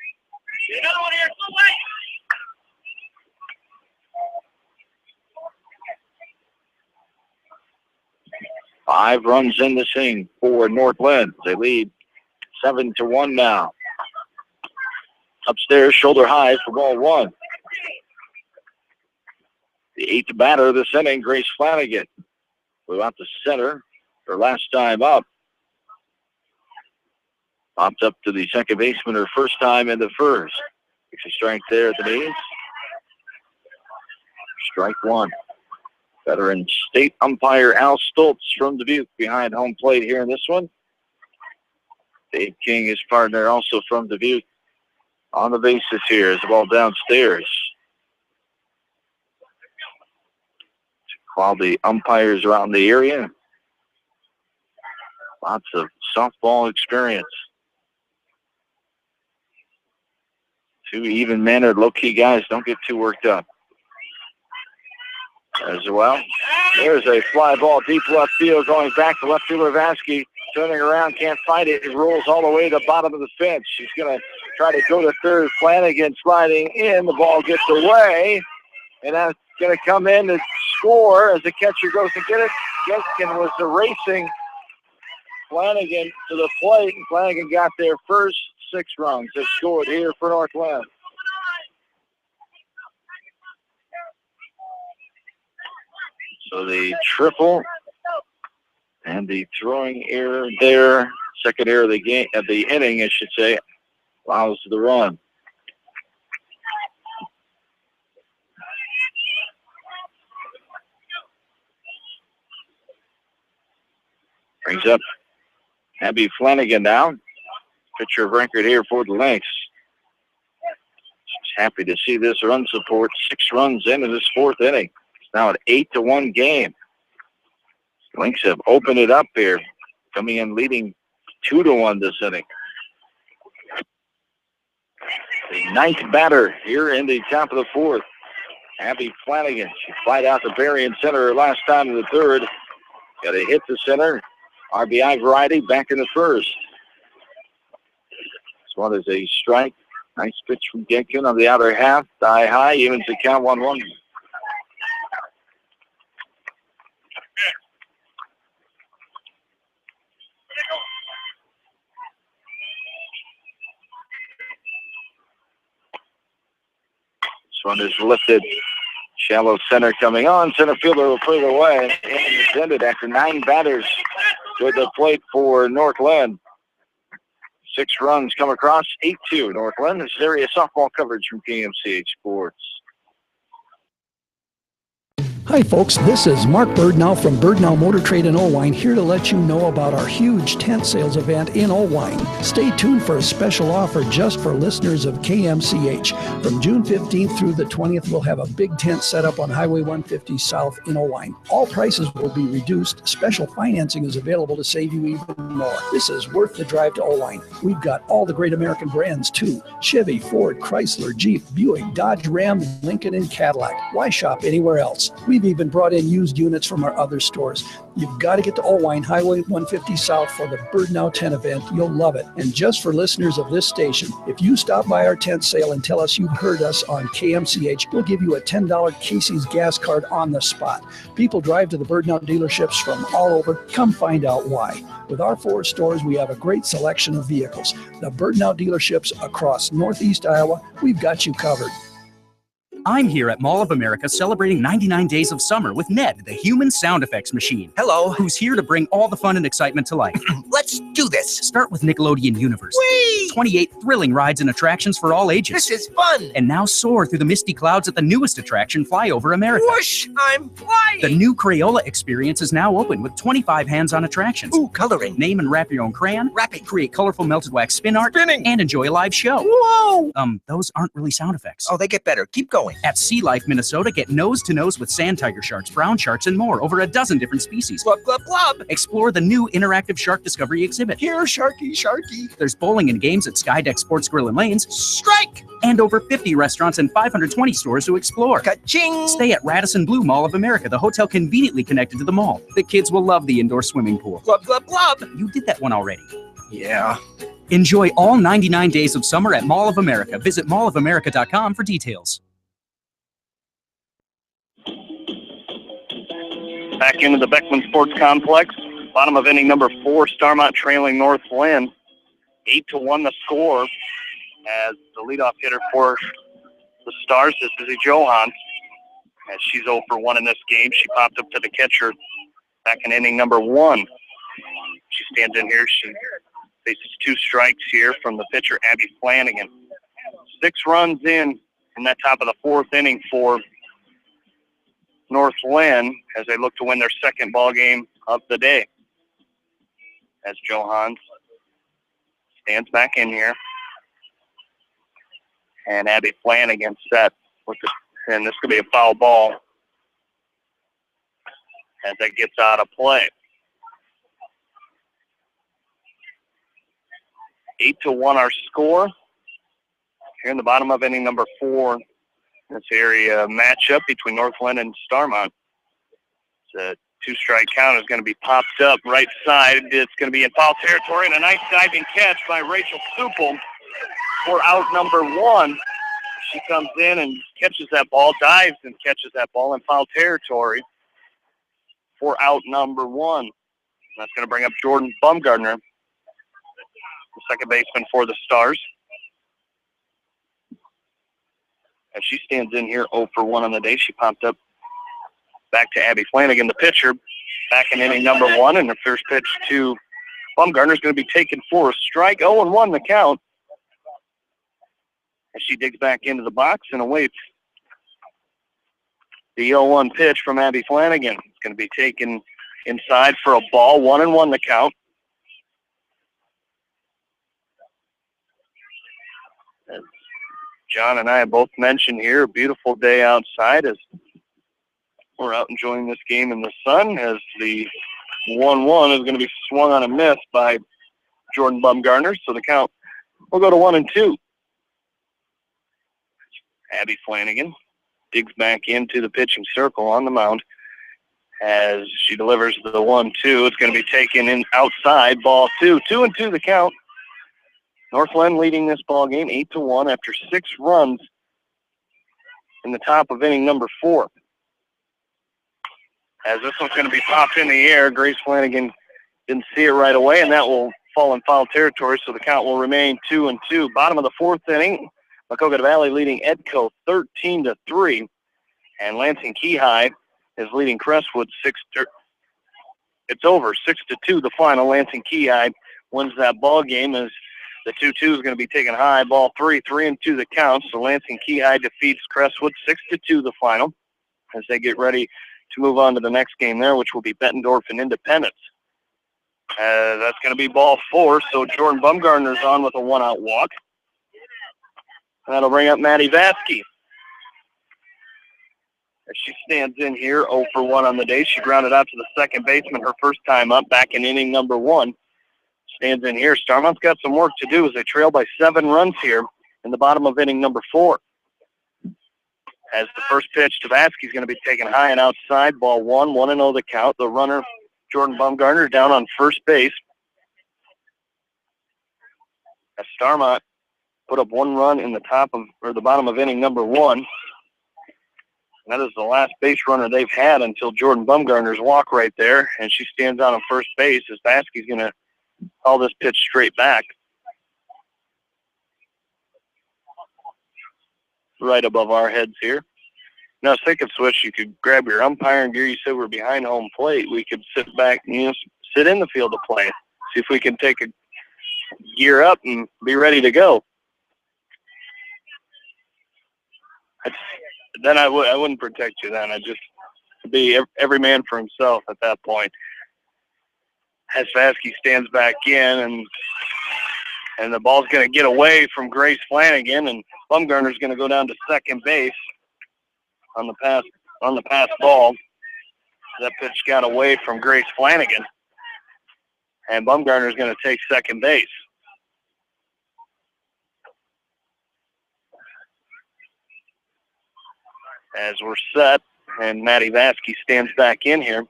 5 runs in this inning for North Linn. They lead 7-1 now. Upstairs, shoulder high for ball 1. The 8th batter of this inning, Grace Flanagan. Flew out to center her last time up. Popped up to the second baseman her first time in the first. Takes a strike there at the knees. Strike 1. Veteran state umpire Al Stoltz from Dubuque behind home plate here in this one. Dave King, his partner, also from Dubuque, on the bases here as the ball downstairs. Quality umpires around the area. Lots of softball experience. 2 even-mannered, low-key guys. Don't get too worked up. As well, there's a fly ball deep left field going back to left fielder Vasky. Turning around, can't find it. It rolls all the way to the bottom of the fence. She's going to try to go to third. Flanagan sliding in. The ball gets away. And that's going to come in to score as the catcher goes to get it. Genskin was erasing Flanagan to the plate. And Flanagan got there first. 6 runs have scored here for North Linn. So the triple and the throwing error there, second error of the game, of the inning, I should say, allows the run. Brings up Abby Flanagan down. Pitcher of record here for the Lynx. She's happy to see this run support. 6 runs into this 4th inning. It's now an 8-1 game. Lynx have opened it up here, coming in leading 2-1 this inning. The 9th batter here in the top of the 4th, Abby Flanagan. She flied out to Barry in center her last time in the 3rd. Got a hit to center. RBI variety back in the 1st. This one is a strike. Nice pitch from Genkin on the outer half. Die high, evens the count 1-1. This one is lifted. Shallow center coming on. Center fielder will put it away. And it's ended after 9 batters to the plate for North Linn. 6 runs come across, 8-2 North Linn. This is area softball coverage from KMCH Sports. Hi folks, this is Mark Birdnow from Birdnow Motor Trade in Owine, here to let you know about our huge tent sales event in Owine. Stay tuned for a special offer just for listeners of KMCH. From June 15th through the 20th, we'll have a big tent set up on Highway 150 South in Owine. All prices will be reduced. Special financing is available to save you even more. This is worth the drive to Owine. We've got all the great American brands too. Chevy, Ford, Chrysler, Jeep, Buick, Dodge, Ram, Lincoln, and Cadillac. Why shop anywhere else? We've even brought in used units from our other stores. You've got to get to Owine, Highway 150 South for the Birdnow tent event. You'll love it. And just for listeners of this station, if you stop by our tent sale and tell us you've heard us on KMCH, we'll give you a $10 Casey's gas card on the spot. People drive to the Birdnow dealerships from all over. Come find out why. With our 4 stores, we have a great selection of vehicles. The Birdnow dealerships across Northeast Iowa, we've got you covered. I'm here at Mall of America celebrating 99 days of summer with Ned, the human sound effects machine. Hello. Who's here to bring all the fun and excitement to life. Let's do this. Start with Nickelodeon Universe. Whee! 28 thrilling rides and attractions for all ages. This is fun. And now soar through the misty clouds at the newest attraction, Fly Over America. Whoosh! I'm flying. The new Crayola experience is now open with 25 hands-on attractions. Ooh, coloring. Name and wrap your own crayon. Wrapping. Create colorful melted wax spin art. Spinning. And enjoy a live show. Whoa! Those aren't really sound effects. Oh, they get better. Keep going. At Sea Life, Minnesota, get nose-to-nose with sand tiger sharks, brown sharks, and more. Over a dozen different species. Blub, blub, blub. Explore the new interactive shark discovery exhibit. Here, Sharky, Sharky. There's bowling and games at Skydeck Sports Grill and Lanes. Strike! And over 50 restaurants and 520 stores to explore. Ka-ching! Stay at Radisson Blue Mall of America, the hotel conveniently connected to the mall. The kids will love the indoor swimming pool. Blub, blub, blub. You did that one already. Yeah. Enjoy all 99 days of summer at Mall of America. Visit mallofamerica.com for details. Back into the Beckman Sports Complex. Bottom of inning number 4, Starmont trailing North Linn. 8-1 the score as the leadoff hitter for the Stars is Izzy Johan. As she's 0 for 1 in this game, she popped up to the catcher back in inning number 1. She stands in here. She faces 2 strikes here from the pitcher, Abby Flanagan. 6 runs in that top of the 4th inning for North Linn as they look to win their second ball game of the day. As Johan stands back in here. And Abby Flanagan set with and this could be a foul ball as that gets out of play. 8-1 our score. Here in the bottom of inning number 4, this area matchup between North Linn and Starmont. It's a 2-strike count is going to be popped up right side. It's going to be in foul territory, and a nice diving catch by Rachel Supel for out number 1. She comes in and catches that ball, dives and catches that ball in foul territory for out number 1. That's going to bring up Jordan Bumgardner, the second baseman for the Stars. As she stands in here 0 for 1 on the day, she popped up back to Abby Flanagan, the pitcher, back in inning number 1, and the first pitch to Bumgardner is going to be taken for a strike. 0-1 the count. As she digs back into the box and awaits the 0-1 pitch from Abby Flanagan. It's going to be taken inside for a ball. 1-1 the count. As John and I have both mentioned here, a beautiful day outside as we're out enjoying this game in the sun, as the 1-1 is going to be swung on a miss by Jordan Bumgardner, so the count will go to 1-2. Abby Flanagan digs back into the pitching circle on the mound as she delivers the 1-2. It's going to be taken in outside, ball 2. 2-2 the count. North Linn leading this ball game 8-1 after 6 runs in the top of inning number 4. As this one's going to be popped in the air, Grace Flanagan didn't see it right away, and that will fall in foul territory, so the count will remain 2-2. Bottom of the 4th inning, Maquoketa Valley leading Edco 13-3, and Lansing Keyhigh is leading Crestwood it's over 6-2 the final. Lansing Keyhigh wins that ball game as the 2-2 is going to be taken high. Ball 3, 3-2 the count. So Lansing Keyhigh defeats Crestwood 6-2 the final as they get ready to move on to the next game there, which will be Bettendorf and Independence. That's going to be ball 4. So Jordan Bumgardner's on with a 1-out walk. That'll bring up Maddie Vasky. As she stands in here 0 for 1 on the day. She grounded out to the second baseman her first time up back in inning number 1. Stands in here. Starmont's got some work to do as they trail by 7 runs here in the bottom of inning number 4. As the first pitch to Vasky is going to be taken high and outside. Ball 1, 1-0 the count. The runner, Jordan Bumgardner, down on first base. As Starmont put up 1 run in the bottom of inning number 1. And that is the last base runner they've had until Jordan Bumgardner's walk right there. And she stands out on first base as Vasky's going to haul this pitch straight back. Right above our heads here. Now, I was thinking, Swish, you could grab your umpiring gear. You said we're behind home plate. We could sit back and sit in the field of play. See if we can take a gear up and be ready to go. Then I wouldn't protect you then. I'd just be every man for himself at that point. As Vasky stands back in, and the ball's going to get away from Grace Flanagan, and Bumgardner's going to go down to second base on the pass ball. That pitch got away from Grace Flanagan, and Bumgardner's going to take second base. As we're set, and Maddie Vasky stands back in here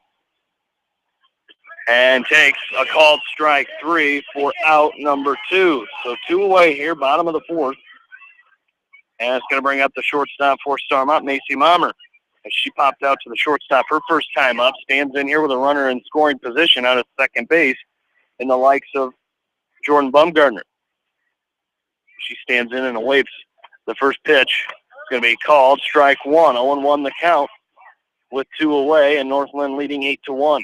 and takes a called strike 3 for out number 2. So 2 away here, bottom of the 4th. And it's going to bring up the shortstop for Starmont, Macy Mommer. As she popped out to the shortstop her first time up, stands in here with a runner in scoring position out at second base in the likes of Jordan Bumgardner. She stands in and awaits the first pitch. It's going to be called strike one. 0-1 the count with 2 away, and Northland leading 8-1.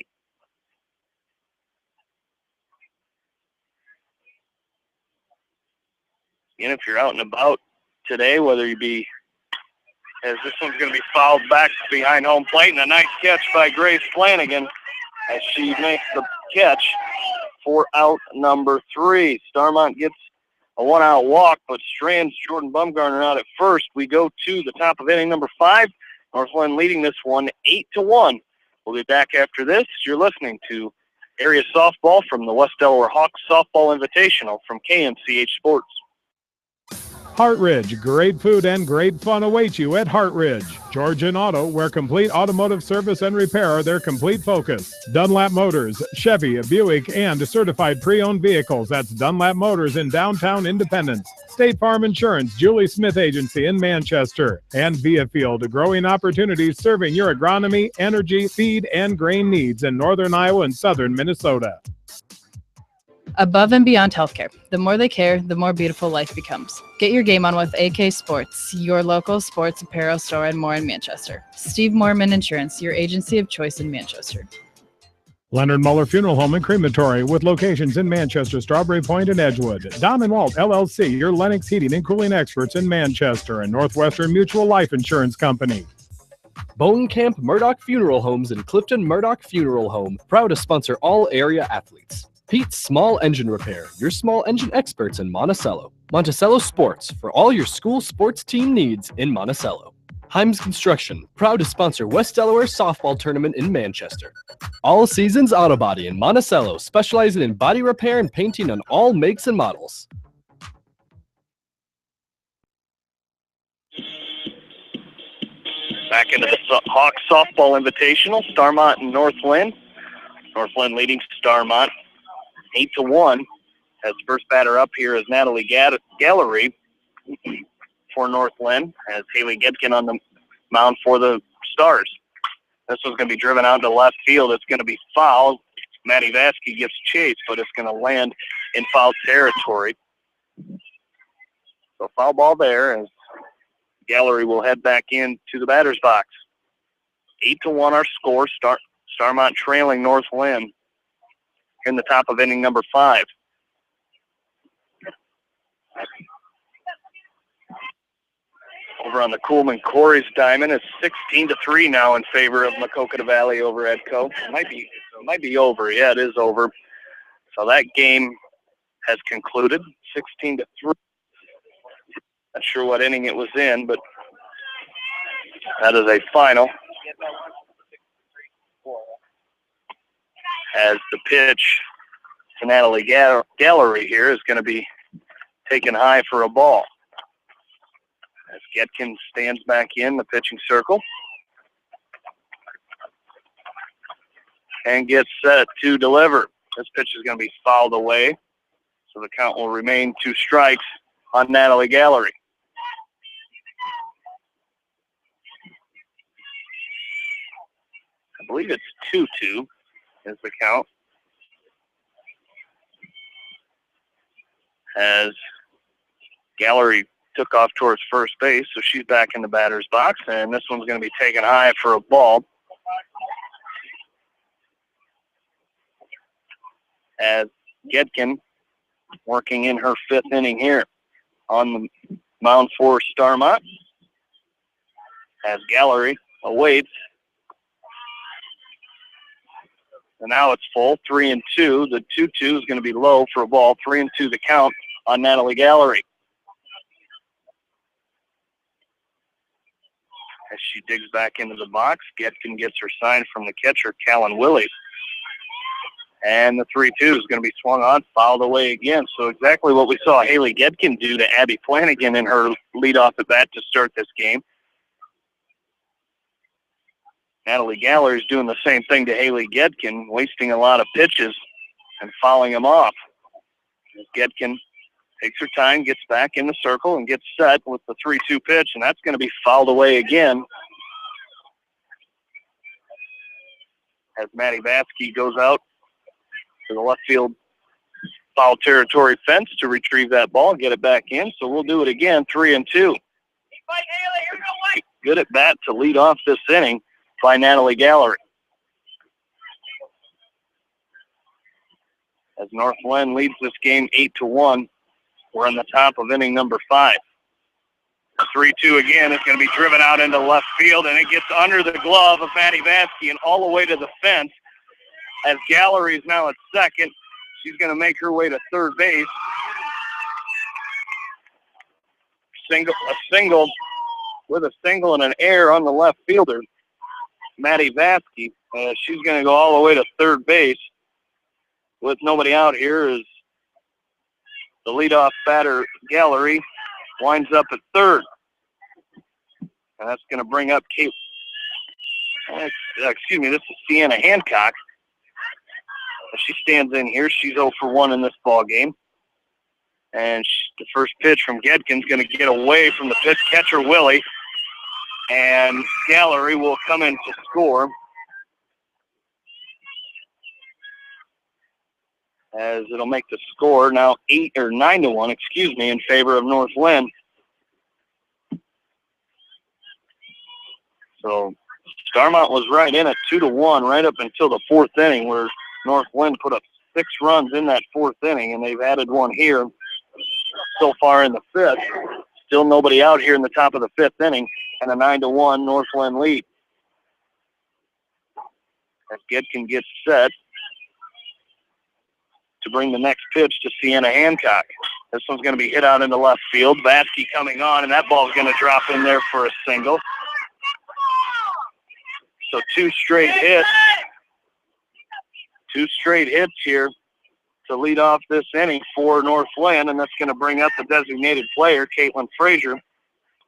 And if you're out and about today, whether you be, as this one's going to be fouled back behind home plate, and a nice catch by Grace Flanagan as she makes the catch for out number 3. Starmont gets a 1-out walk, but strands Jordan Bumgarner out at first. We go to the top of inning number 5. Northland leading this one 8-1. We'll be back after this. You're listening to area softball from the West Delaware Hawks Softball Invitational from KMCH Sports. Hartridge, great food and great fun await you at Hartridge. Georgian Auto, where complete automotive service and repair are their complete focus. Dunlap Motors, Chevy, Buick, and certified pre-owned vehicles. That's Dunlap Motors in downtown Independence. State Farm Insurance, Julie Smith Agency in Manchester. And Viafield, growing opportunities serving your agronomy, energy, feed, and grain needs in northern Iowa and southern Minnesota. Above and beyond healthcare. The more they care, the more beautiful life becomes. Get your game on with AK Sports, your local sports apparel store and more in Manchester. Steve Morman Insurance, your agency of choice in Manchester. Leonard Muller Funeral Home and Crematory with locations in Manchester, Strawberry Point, and Edgewood. Don & Walt LLC, your Lennox heating and cooling experts in Manchester, and Northwestern Mutual Life Insurance Company. Bone Camp Murdoch Funeral Homes and Clifton Murdoch Funeral Home, proud to sponsor all area athletes. Pete's Small Engine Repair, your small engine experts in Monticello. Monticello Sports, for all your school sports team needs in Monticello. Himes Construction, proud to sponsor West Delaware Softball Tournament in Manchester. All Seasons Auto Body in Monticello, specializing in body repair and painting on all makes and models. Back into the Hawks Softball Invitational, Starmont and Northland. Northland leading Starmont 8-1. As first batter up here is Natalie Gallery for Northland, as Haley Gedkin on the mound for the Stars. This one's going to be driven out to left field. It's going to be fouled. Maddie Vasky gets chased, but it's going to land in foul territory. So foul ball there, as Gallery will head back into the batter's box. 8-1 our score. Starmont trailing Northland in the top of inning number 5. Over on the Coolman Corey's diamond, it's 16-3 now in favor of Maquoketa Valley over Edco. It might be over. Yeah, it is over. So that game has concluded, 16-3. Not sure what inning it was in, but that is a final. As the pitch to Natalie Gallery here is going to be taken high for a ball. As Getkin stands back in the pitching circle and gets set to deliver. This pitch is going to be fouled away, so the count will remain 2 strikes on Natalie Gallery. I believe it's 2-2 is the count. As Gallery took off towards first base, so she's back in the batter's box, and this one's going to be taken high for a ball. As Gedkin working in her 5th inning here on the mound for Starmont. As Gallery awaits. And now it's full, 3-2. The 2-2 is going to be low for a ball. 3-2 the count on Natalie Gallery. As she digs back into the box, Getkin gets her sign from the catcher, Callan Willie. And the 3-2 is going to be swung on, fouled away again. So exactly what we saw Haley Gedkin do to Abby Flanagan in her leadoff at bat to start this game. Natalie Gallery is doing the same thing to Haley Gedkin, wasting a lot of pitches and fouling them off. Gedkin takes her time, gets back in the circle, and gets set with the 3-2 pitch, and that's going to be fouled away again. as Maddie Vatsky goes out to the left field foul territory fence to retrieve that ball and get it back in. So we'll do it again, 3-2. Good at bat to lead off this inning by Natalie Gallery. As North Linn leads this game 8-1, we're on the top of inning number 5. 3-2 again. It's going to be driven out into left field, and it gets under the glove of Maddie Vatsky and all the way to the fence. As Gallery is now at second, she's going to make her way to third base. A single with a single and an error on the left fielder, Maddie Vatsky. She's going to go all the way to third base. With nobody out here, is the leadoff batter, Gallery, winds up at third. And that's going to bring up this is Sienna Hancock. As she stands in here, she's 0 for 1 in this ball game. And the first pitch from Gedkin's going to get away from the pitch catcher, Willie. And Gallery will come in to score. As it'll make the score now 9-1, in favor of North Linn. So Starmont was right in at 2-1 right up until the 4th inning, where North Linn put up 6 runs in that 4th inning, and they've added one here so far in the 5th. Still nobody out here in the top of the 5th inning, and a 9-1 North Linn lead. As Gedkin gets set to bring the next pitch to Sienna Hancock. This one's going to be hit out into left field. Vatsky coming on, and that ball's going to drop in there for a single. So 2 straight hits. 2 straight hits here to lead off this inning for North Linn, and that's going to bring up the designated player, Caitlin Frazier,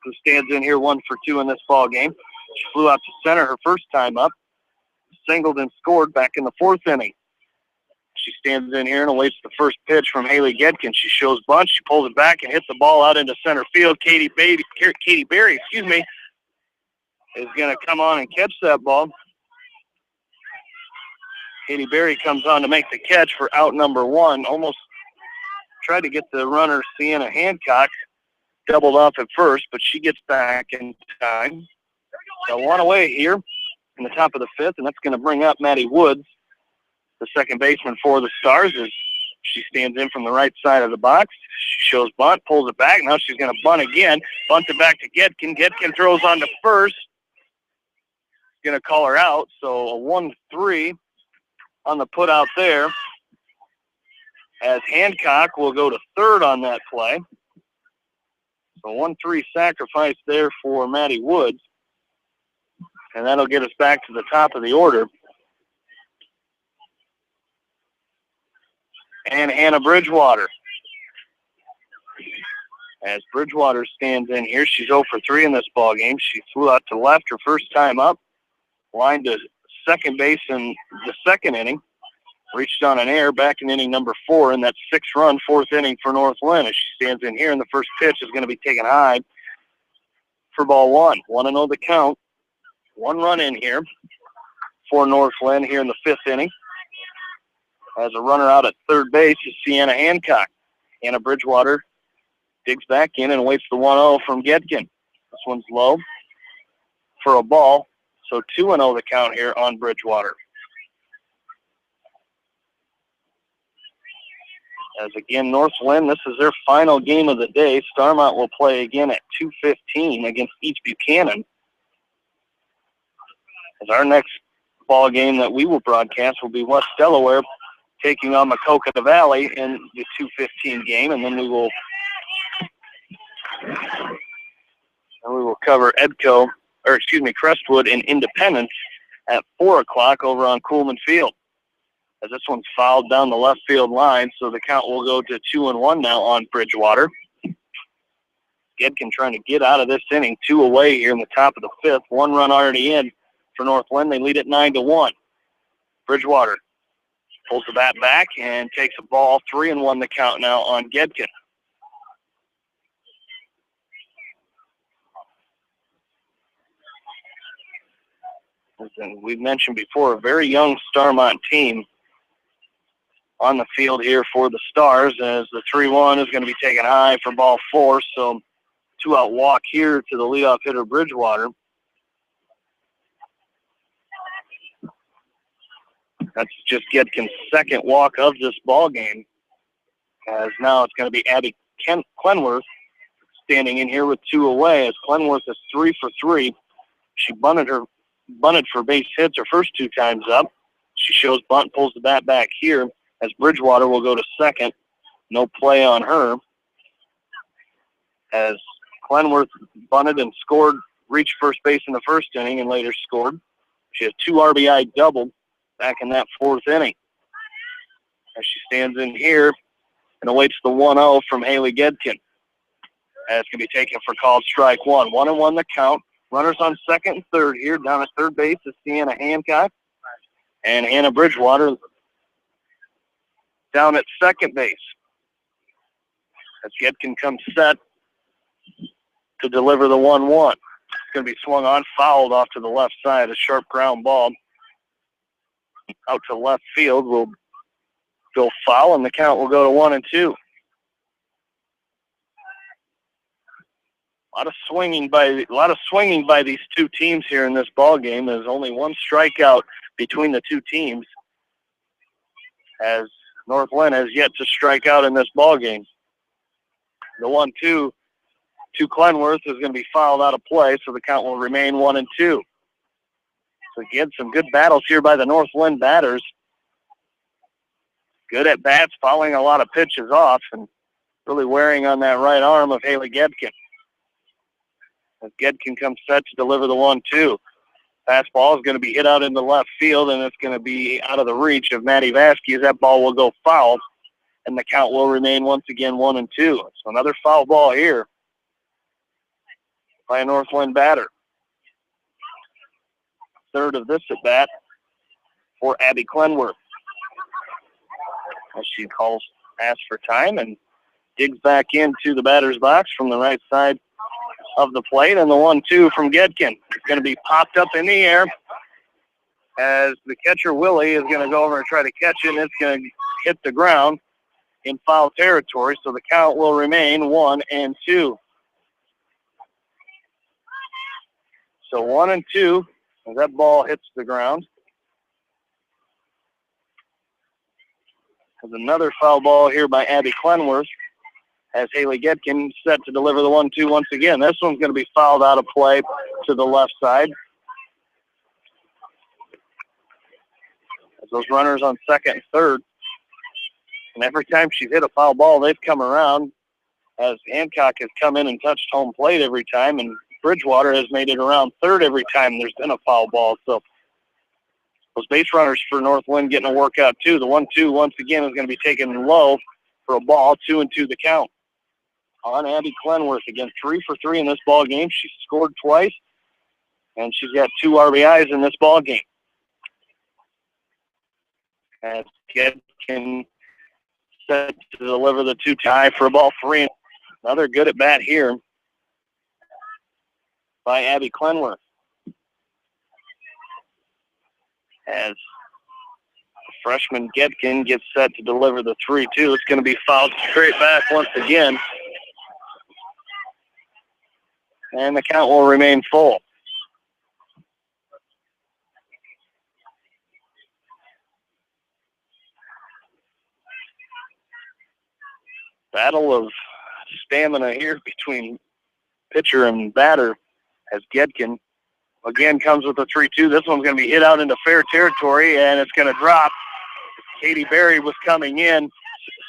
who stands in here 1 for 2 in this ball game. She flew out to center her first time up, singled and scored back in the 4th inning. She stands in here and awaits the first pitch from Haley Gedkin. She shows bunt. She pulls it back and hits the ball out into center field. Katie Berry, is going to come on and catch that ball. Katie Berry comes on to make the catch for out number 1. Almost tried to get the runner, Sienna Hancock, doubled off at first, but she gets back in time. So 1 away here in the top of the 5th, and that's going to bring up Maddie Woods, the second baseman for the Stars, as she stands in from the right side of the box. She shows bunt, pulls it back. Now she's going to bunt again. Bunt it back to Gedkin. Gedkin throws on to first. Going to call her out. So a 1-3 on the put out there, as Hancock will go to third on that play. So 1-3 sacrifice there for Maddie Woods. And that'll get us back to the top of the order. And Hannah Bridgewater. As Bridgewater stands in here, she's 0 for 3 in this ball game. She flew out to left her first time up, lined to second base in the 2nd inning, reached on an error back in inning number 4 in that 6-run 4th inning for North Linn. As she stands in here, and the first pitch is going to be taken high for ball 1. 1-0 the count. 1 run in here for North Linn here in the 5th inning. As a runner out at third base is Sienna Hancock. Hannah Bridgewater digs back in and waits the 1-0 from Gedkin. This one's low for a ball. So 2-0 the count here on Bridgewater. As again, North Linn, this is their final game of the day. Starmont will play again at 2:15 against East Buchanan. As our next ball game that we will broadcast will be West Delaware taking on Maquoketa Valley in the 2:15 game, and then we will cover Crestwood and Independence at 4 o'clock over on Coolman Field. As this one's fouled down the left field line, so the count will go to 2-1 now on Bridgewater. Gedkin trying to get out of this inning, 2 away here in the top of the 5th. 1 run already in for North Linn. They lead it 9-1. Bridgewater pulls the bat back and takes a ball. 3-1 the count now on Gedkin. As we've mentioned before, a very young Starmont team on the field here for the Stars, as the 3-1 is going to be taken high for ball 4. So 2-out walk here to the leadoff hitter, Bridgewater. That's just Gedkin's second walk of this ball game, as now it's going to be Abby Clenworth standing in here with 2 away, as Clenworth is 3 for 3. She bunted for base hits her first 2 times up. She shows bunt, pulls the bat back here, as Bridgewater will go to second. No play on her, as Clenworth bunted and scored, reached first base in the first inning and later scored. She has 2 RBI doubled back in that 4th inning. As she stands in here and awaits the 1-0 from Haley Gedkin. That's going to be taken for called strike 1. 1-1 the count. Runners on second and third here. Down at third base is Sienna Hancock and Hannah Bridgewater down at second base. As Gedkin comes set to deliver the 1-1. It's going to be swung on, fouled off to the left side. A sharp ground ball out to left field will go foul, and the count will go to 1-2. A lot of swinging by these 2 teams here in this ball game. There's only 1 strikeout between the 2 teams, as North Linn has yet to strike out in this ball game. The 1-2 to Clenworth is going to be fouled out of play, so the count will remain 1-2. So again, some good battles here by the North Linn batters. Good at bats, fouling a lot of pitches off, and really wearing on that right arm of Haley Gedkin. As Gedkin comes set to deliver the 1-2. Fastball is going to be hit out into left field, and it's going to be out of the reach of Maddie Vasquez. That ball will go foul, and the count will remain once again 1-2. So another foul ball here by a North Linn batter. Third of this at bat for Abby Clenworth, as she asks for time and digs back into the batter's box from the right side of the plate, and the 1-2 from Gedkin is going to be popped up in the air, as the catcher Willie is going to go over and try to catch it, and it's going to hit the ground in foul territory, so the count will remain 1-2. So 1-2, as that ball hits the ground. There's another foul ball here by Abby Clenworth, as Haley Gedkin set to deliver the 1-2 once again. This one's going to be fouled out of play to the left side. As those runners on second and third. And every time she's hit a foul ball, they've come around, as Hancock has come in and touched home plate every time, and Bridgewater has made it around third every time there's been a foul ball. So those base runners for North Linn getting a workout too. The 1-2 once again is going to be taken low for a ball, 2-2 the count on Abby Clenworth. Again, 3 for 3 in this ball game. She's scored twice, and she's got 2 RBIs in this ball game. As Gedkin set to deliver the 2 tie for a ball 3. Another good at bat here by Abby Clenworth. As freshman Gedkin gets set to deliver the 3-2, it's going to be fouled straight back once again, and the count will remain full. Battle of stamina here between pitcher and batter, as Gedkin again comes with a 3-2. This one's going to be hit out into fair territory, and it's going to drop. Katie Berry was coming in,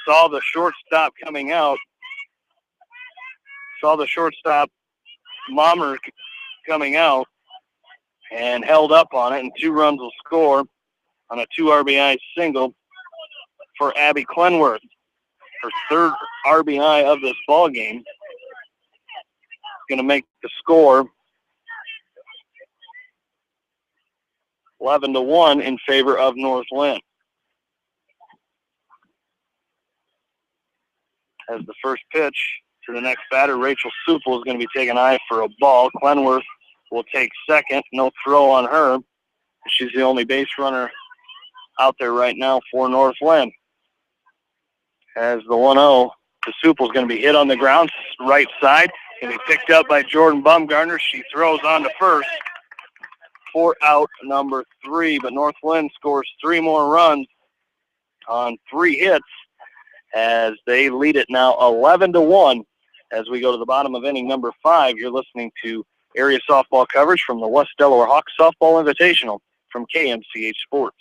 saw the shortstop coming out, saw the shortstop Mommer coming out, and held up on it, and 2 runs will score on a 2 RBI single for Abby Clenworth. Her 3rd RBI of this ball game. Going to make the score 11-1 in favor of North Linn. As the first pitch to the next batter, Rachel Supel, is going to be taken high for a ball. Clenworth will take second. No throw on her. She's the only base runner out there right now for North Linn. As the 1-0, the Suple's going to be hit on the ground, right side. Going to be picked up by Jordan Bumgarner. She throws on to first for out number 3. But North Linn scores 3 more runs on 3 hits as they lead it now 11-1. As we go to the bottom of inning number 5, you're listening to area softball coverage from the West Delaware Hawks Softball Invitational from KMCH Sports.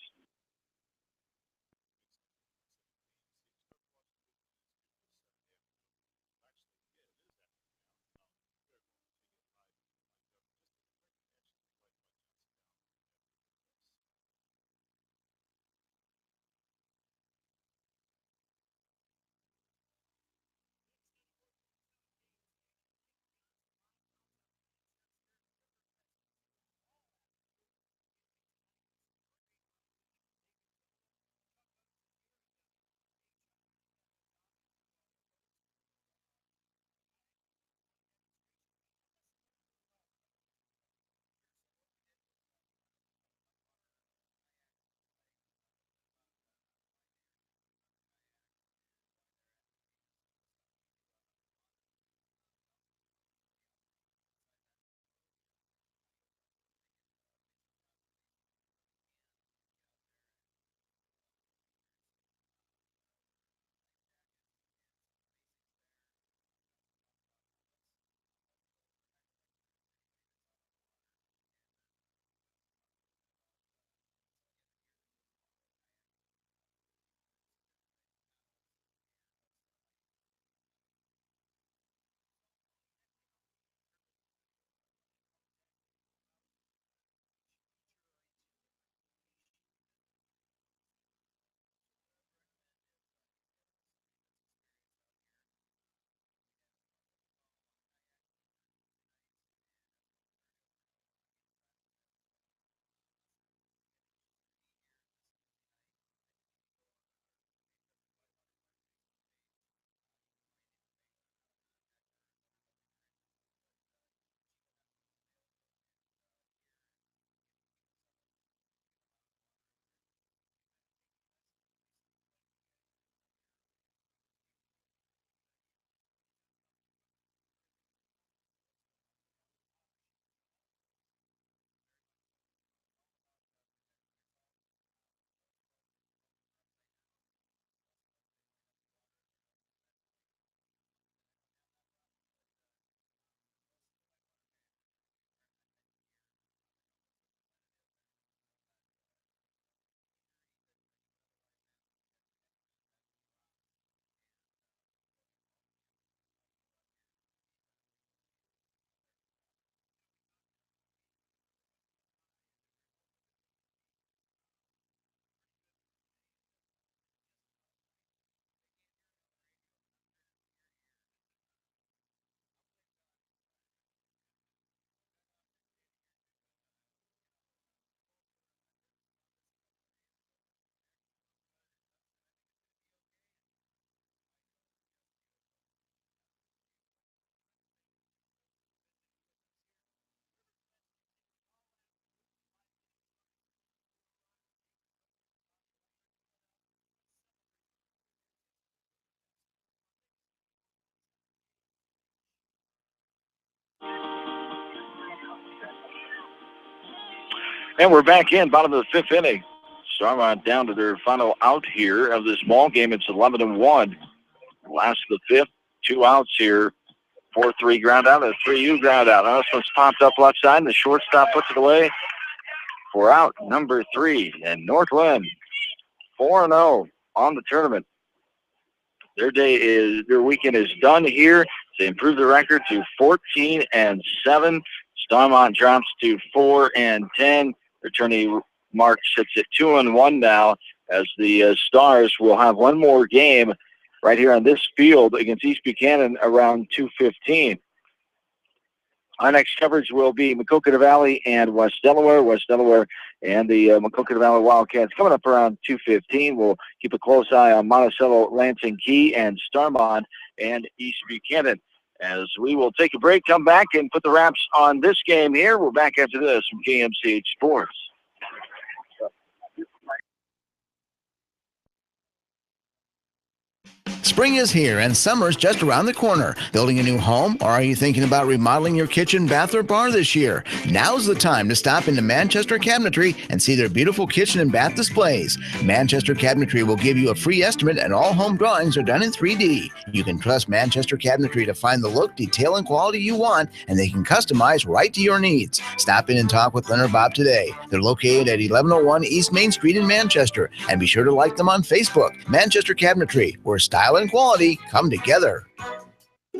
And we're back in, bottom of the 5th inning. Starmont down to their final out here of this ball game. It's 11-1. Last of the 5th, 2 outs here. 4-3 ground out, a 3-U ground out. Now this one's popped up left side, and the shortstop puts it away for out number 3. And North Linn, 4-0 on the tournament. Their weekend is done here. They improve the record to 14-7. Starmont drops to 4-10. Their tourney mark sits at 2-1 now, as the Stars will have one more game right here on this field against East Buchanan around 2:15. Our next coverage will be Maquoketa Valley and West Delaware. West Delaware and the Maquoketa Valley Wildcats coming up around 2:15. We'll keep a close eye on Monticello, Lansing Key, and Starmont and East Buchanan. As we will take a break, come back, and put the wraps on this game here. We're back after this from KMCH Sports. Spring is here and summer's just around the corner. Building a new home, or are you thinking about remodeling your kitchen, bath, or bar this year? Now's the time to stop into Manchester Cabinetry and see their beautiful kitchen and bath displays. Manchester Cabinetry will give you a free estimate, and all home drawings are done in 3D. You can trust Manchester Cabinetry to find the look, detail, and quality you want, and they can customize right to your needs. Stop in and talk with Linn or Bob today. They're located at 1101 East Main Street in Manchester, and be sure to like them on Facebook. Manchester Cabinetry, where style and quality come together.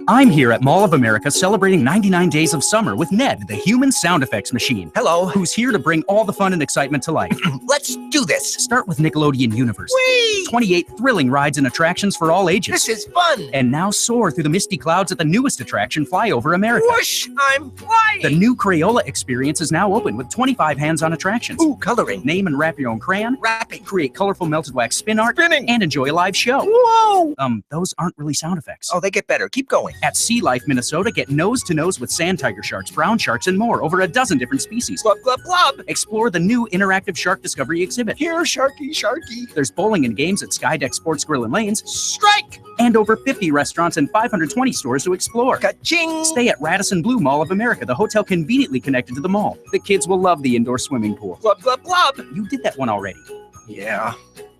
I'm here at Mall of America celebrating 99 days of summer with Ned, the human sound effects machine. Hello. Who's here to bring all the fun and excitement to life. Let's do this. Start with Nickelodeon Universe. Whee! 28 thrilling rides and attractions for all ages. This is fun. And now soar through the misty clouds at the newest attraction, Fly Over America. Whoosh! I'm flying. The new Crayola experience is now open with 25 hands-on attractions. Ooh, coloring. Name and wrap your own crayon. Wrapping. Create colorful melted wax spin art. Spinning. And enjoy a live show. Whoa! Those aren't really sound effects. Oh, they get better. Keep going. At Sea Life, Minnesota, get nose-to-nose with sand tiger sharks, brown sharks, and more. Over a dozen different species. Glub, glub, glub. Explore the new interactive shark discovery exhibit. Here, Sharky, Sharky. There's bowling and games at Skydeck Sports Grill and Lanes. Strike! And over 50 restaurants and 520 stores to explore. Ka-ching! Stay at Radisson Blu Mall of America, the hotel conveniently connected to the mall. The kids will love the indoor swimming pool. Glub, glub, glub. You did that one already. Yeah.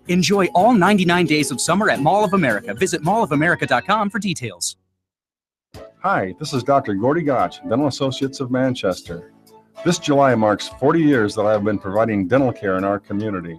Enjoy all 99 days of summer at Mall of America. Visit mallofamerica.com for details. Hi, this is Dr. Gordy Gotch, Dental Associates of Manchester. This July marks 40 years that I have been providing dental care in our community.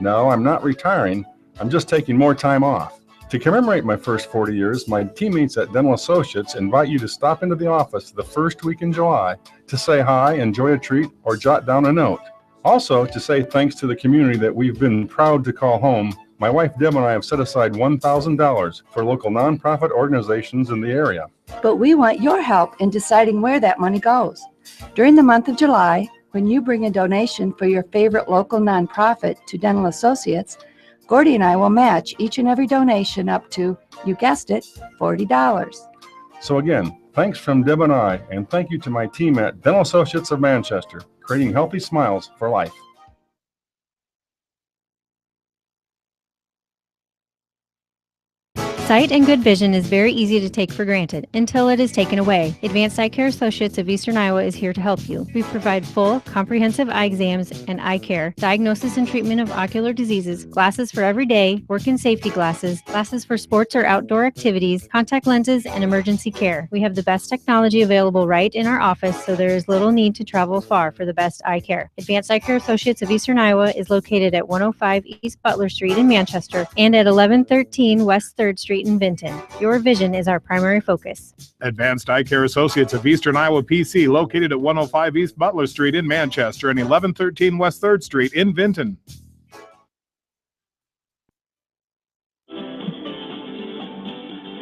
No, I'm not retiring. I'm just taking more time off. To commemorate my first 40 years, my teammates at Dental Associates invite you to stop into the office the first week in July to say hi, enjoy a treat, or jot down a note. Also, to say thanks to the community that we've been proud to call home. My wife Deb and I have set aside $1,000 for local nonprofit organizations in the area. But we want your help in deciding where that money goes. During the month of July, when you bring a donation for your favorite local nonprofit to Dental Associates, Gordy and I will match each and every donation up to, you guessed it, $40. So again, thanks from Deb and I, and thank you to my team at Dental Associates of Manchester, creating healthy smiles for life. Sight and good vision is very easy to take for granted until it is taken away. Advanced Eye Care Associates of Eastern Iowa is here to help you. We provide full, comprehensive eye exams and eye care, diagnosis and treatment of ocular diseases, glasses for every day, work and safety glasses, glasses for sports or outdoor activities, contact lenses, and emergency care. We have the best technology available right in our office, so there is little need to travel far for the best eye care. Advanced Eye Care Associates of Eastern Iowa is located at 105 East Butler Street in Manchester and at 1113 West 3rd Street in Vinton. Your vision is our primary focus. Advanced Eye Care Associates of Eastern Iowa PC, located at 105 East Butler Street in Manchester and 1113 West 3rd Street in Vinton.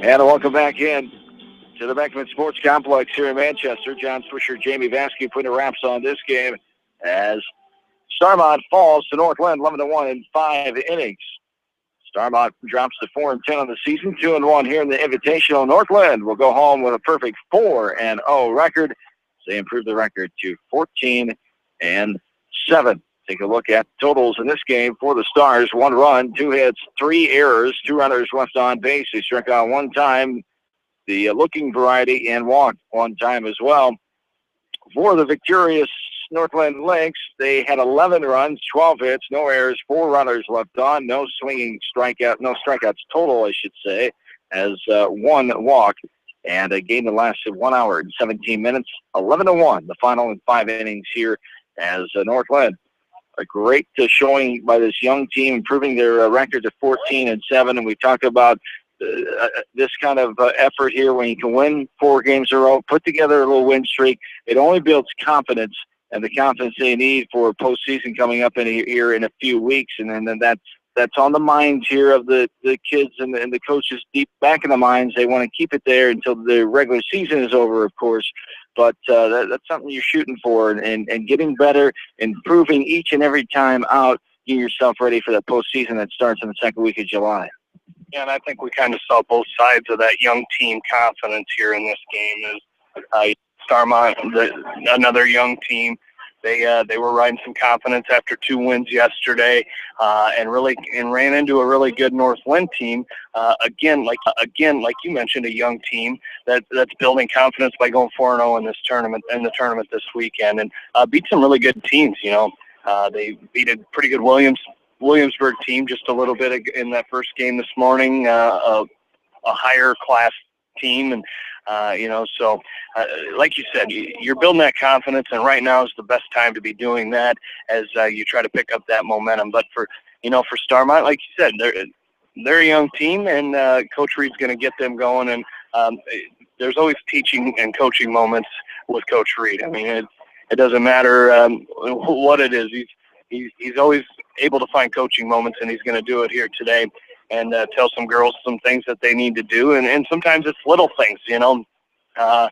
And welcome back in to the Beckman Sports Complex here in Manchester. John Swisher, Jamie Vasky putting the wraps on this game as Starmont falls to North Linn 11-1 in 5 innings. Starmont drops to 4-10 on the season, 2-1 here in the Invitational. North Linn will go home with a perfect 4-0 record. They improve the record to 14-7. Take a look at totals in this game for the Stars. 1 run, 2 hits, 3 errors, 2 runners left on base. They struck out 1 time, the looking variety, and walked 1 time as well. For the victorious North Linn Lynx, they had 11 runs, 12 hits, no errors, 4 runners left on, no strikeouts total, I should say, as 1 walk, and a game that lasted 1 hour and 17 minutes, 11-1, the final in 5 innings here as North Linn. A great showing by this young team, improving their record to 14-7, and we talked about this kind of effort here when you can win 4 games in a row, put together a little win streak. It only builds confidence, and the confidence they need for postseason coming up here in a few weeks. And then that's on the minds here of the kids and the coaches deep back in the minds. They want to keep it there until the regular season is over, of course. But that's something you're shooting for, and getting better, improving each and every time out, getting yourself ready for that postseason that starts in the second week of July. Yeah, and I think we kind of saw both sides of that young team confidence here in this game. Is Starmont, another young team, They were riding some confidence after 2 wins yesterday, and ran into a really good North Linn team. Again, like you mentioned, a young team that's building confidence by going 4-0 in the tournament this weekend, and beat some really good teams. They beat a pretty good Williamsburg team just a little bit in that first game this morning. A higher class team, and like you said, you're building that confidence, and right now is the best time to be doing that as you try to pick up that momentum. But for Starmont, like you said, they're a young team, and Coach Reed's going to get them going. And there's always teaching and coaching moments with Coach Reed. I mean, it doesn't matter what it is. He's always able to find coaching moments, and he's going to do it here today. And tell some girls some things that they need to do, and sometimes it's little things, a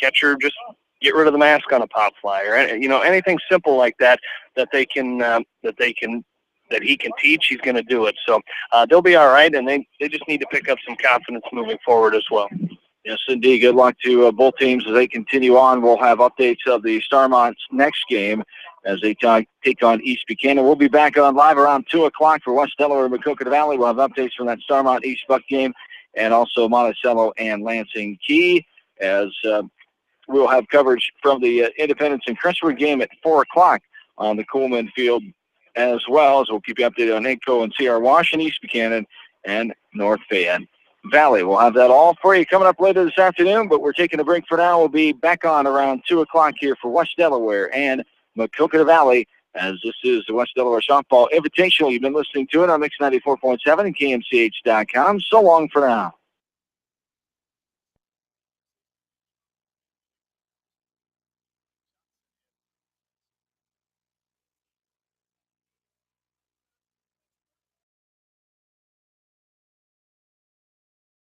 catcher, just get rid of the mask on a pop fly, or anything simple like that that he can teach. He's going to do it, so they'll be all right, and they just need to pick up some confidence moving forward as well. Yes, indeed. Good luck to both teams as they continue on. We'll have updates of the Starmont's next game as they take on East Buchanan. We'll be back on live around 2 o'clock for West Delaware and Maquoketa Valley. We'll have updates from that Starmont East Buck game and also Monticello and Lansing Key, as we'll have coverage from the Independence and Crestwood game at 4 o'clock on the Coleman Field, as well as we'll keep you updated on Inco and CR Wash and East Buchanan and North Fayette Valley. We'll have that all for you coming up later this afternoon, but we're taking a break for now. We'll be back on around 2 o'clock here for West Delaware and Maquoketa Valley, as this is the West Delaware Softball Invitational. You've been listening to it on Mix 94.7 and KMCH.com. So long for now.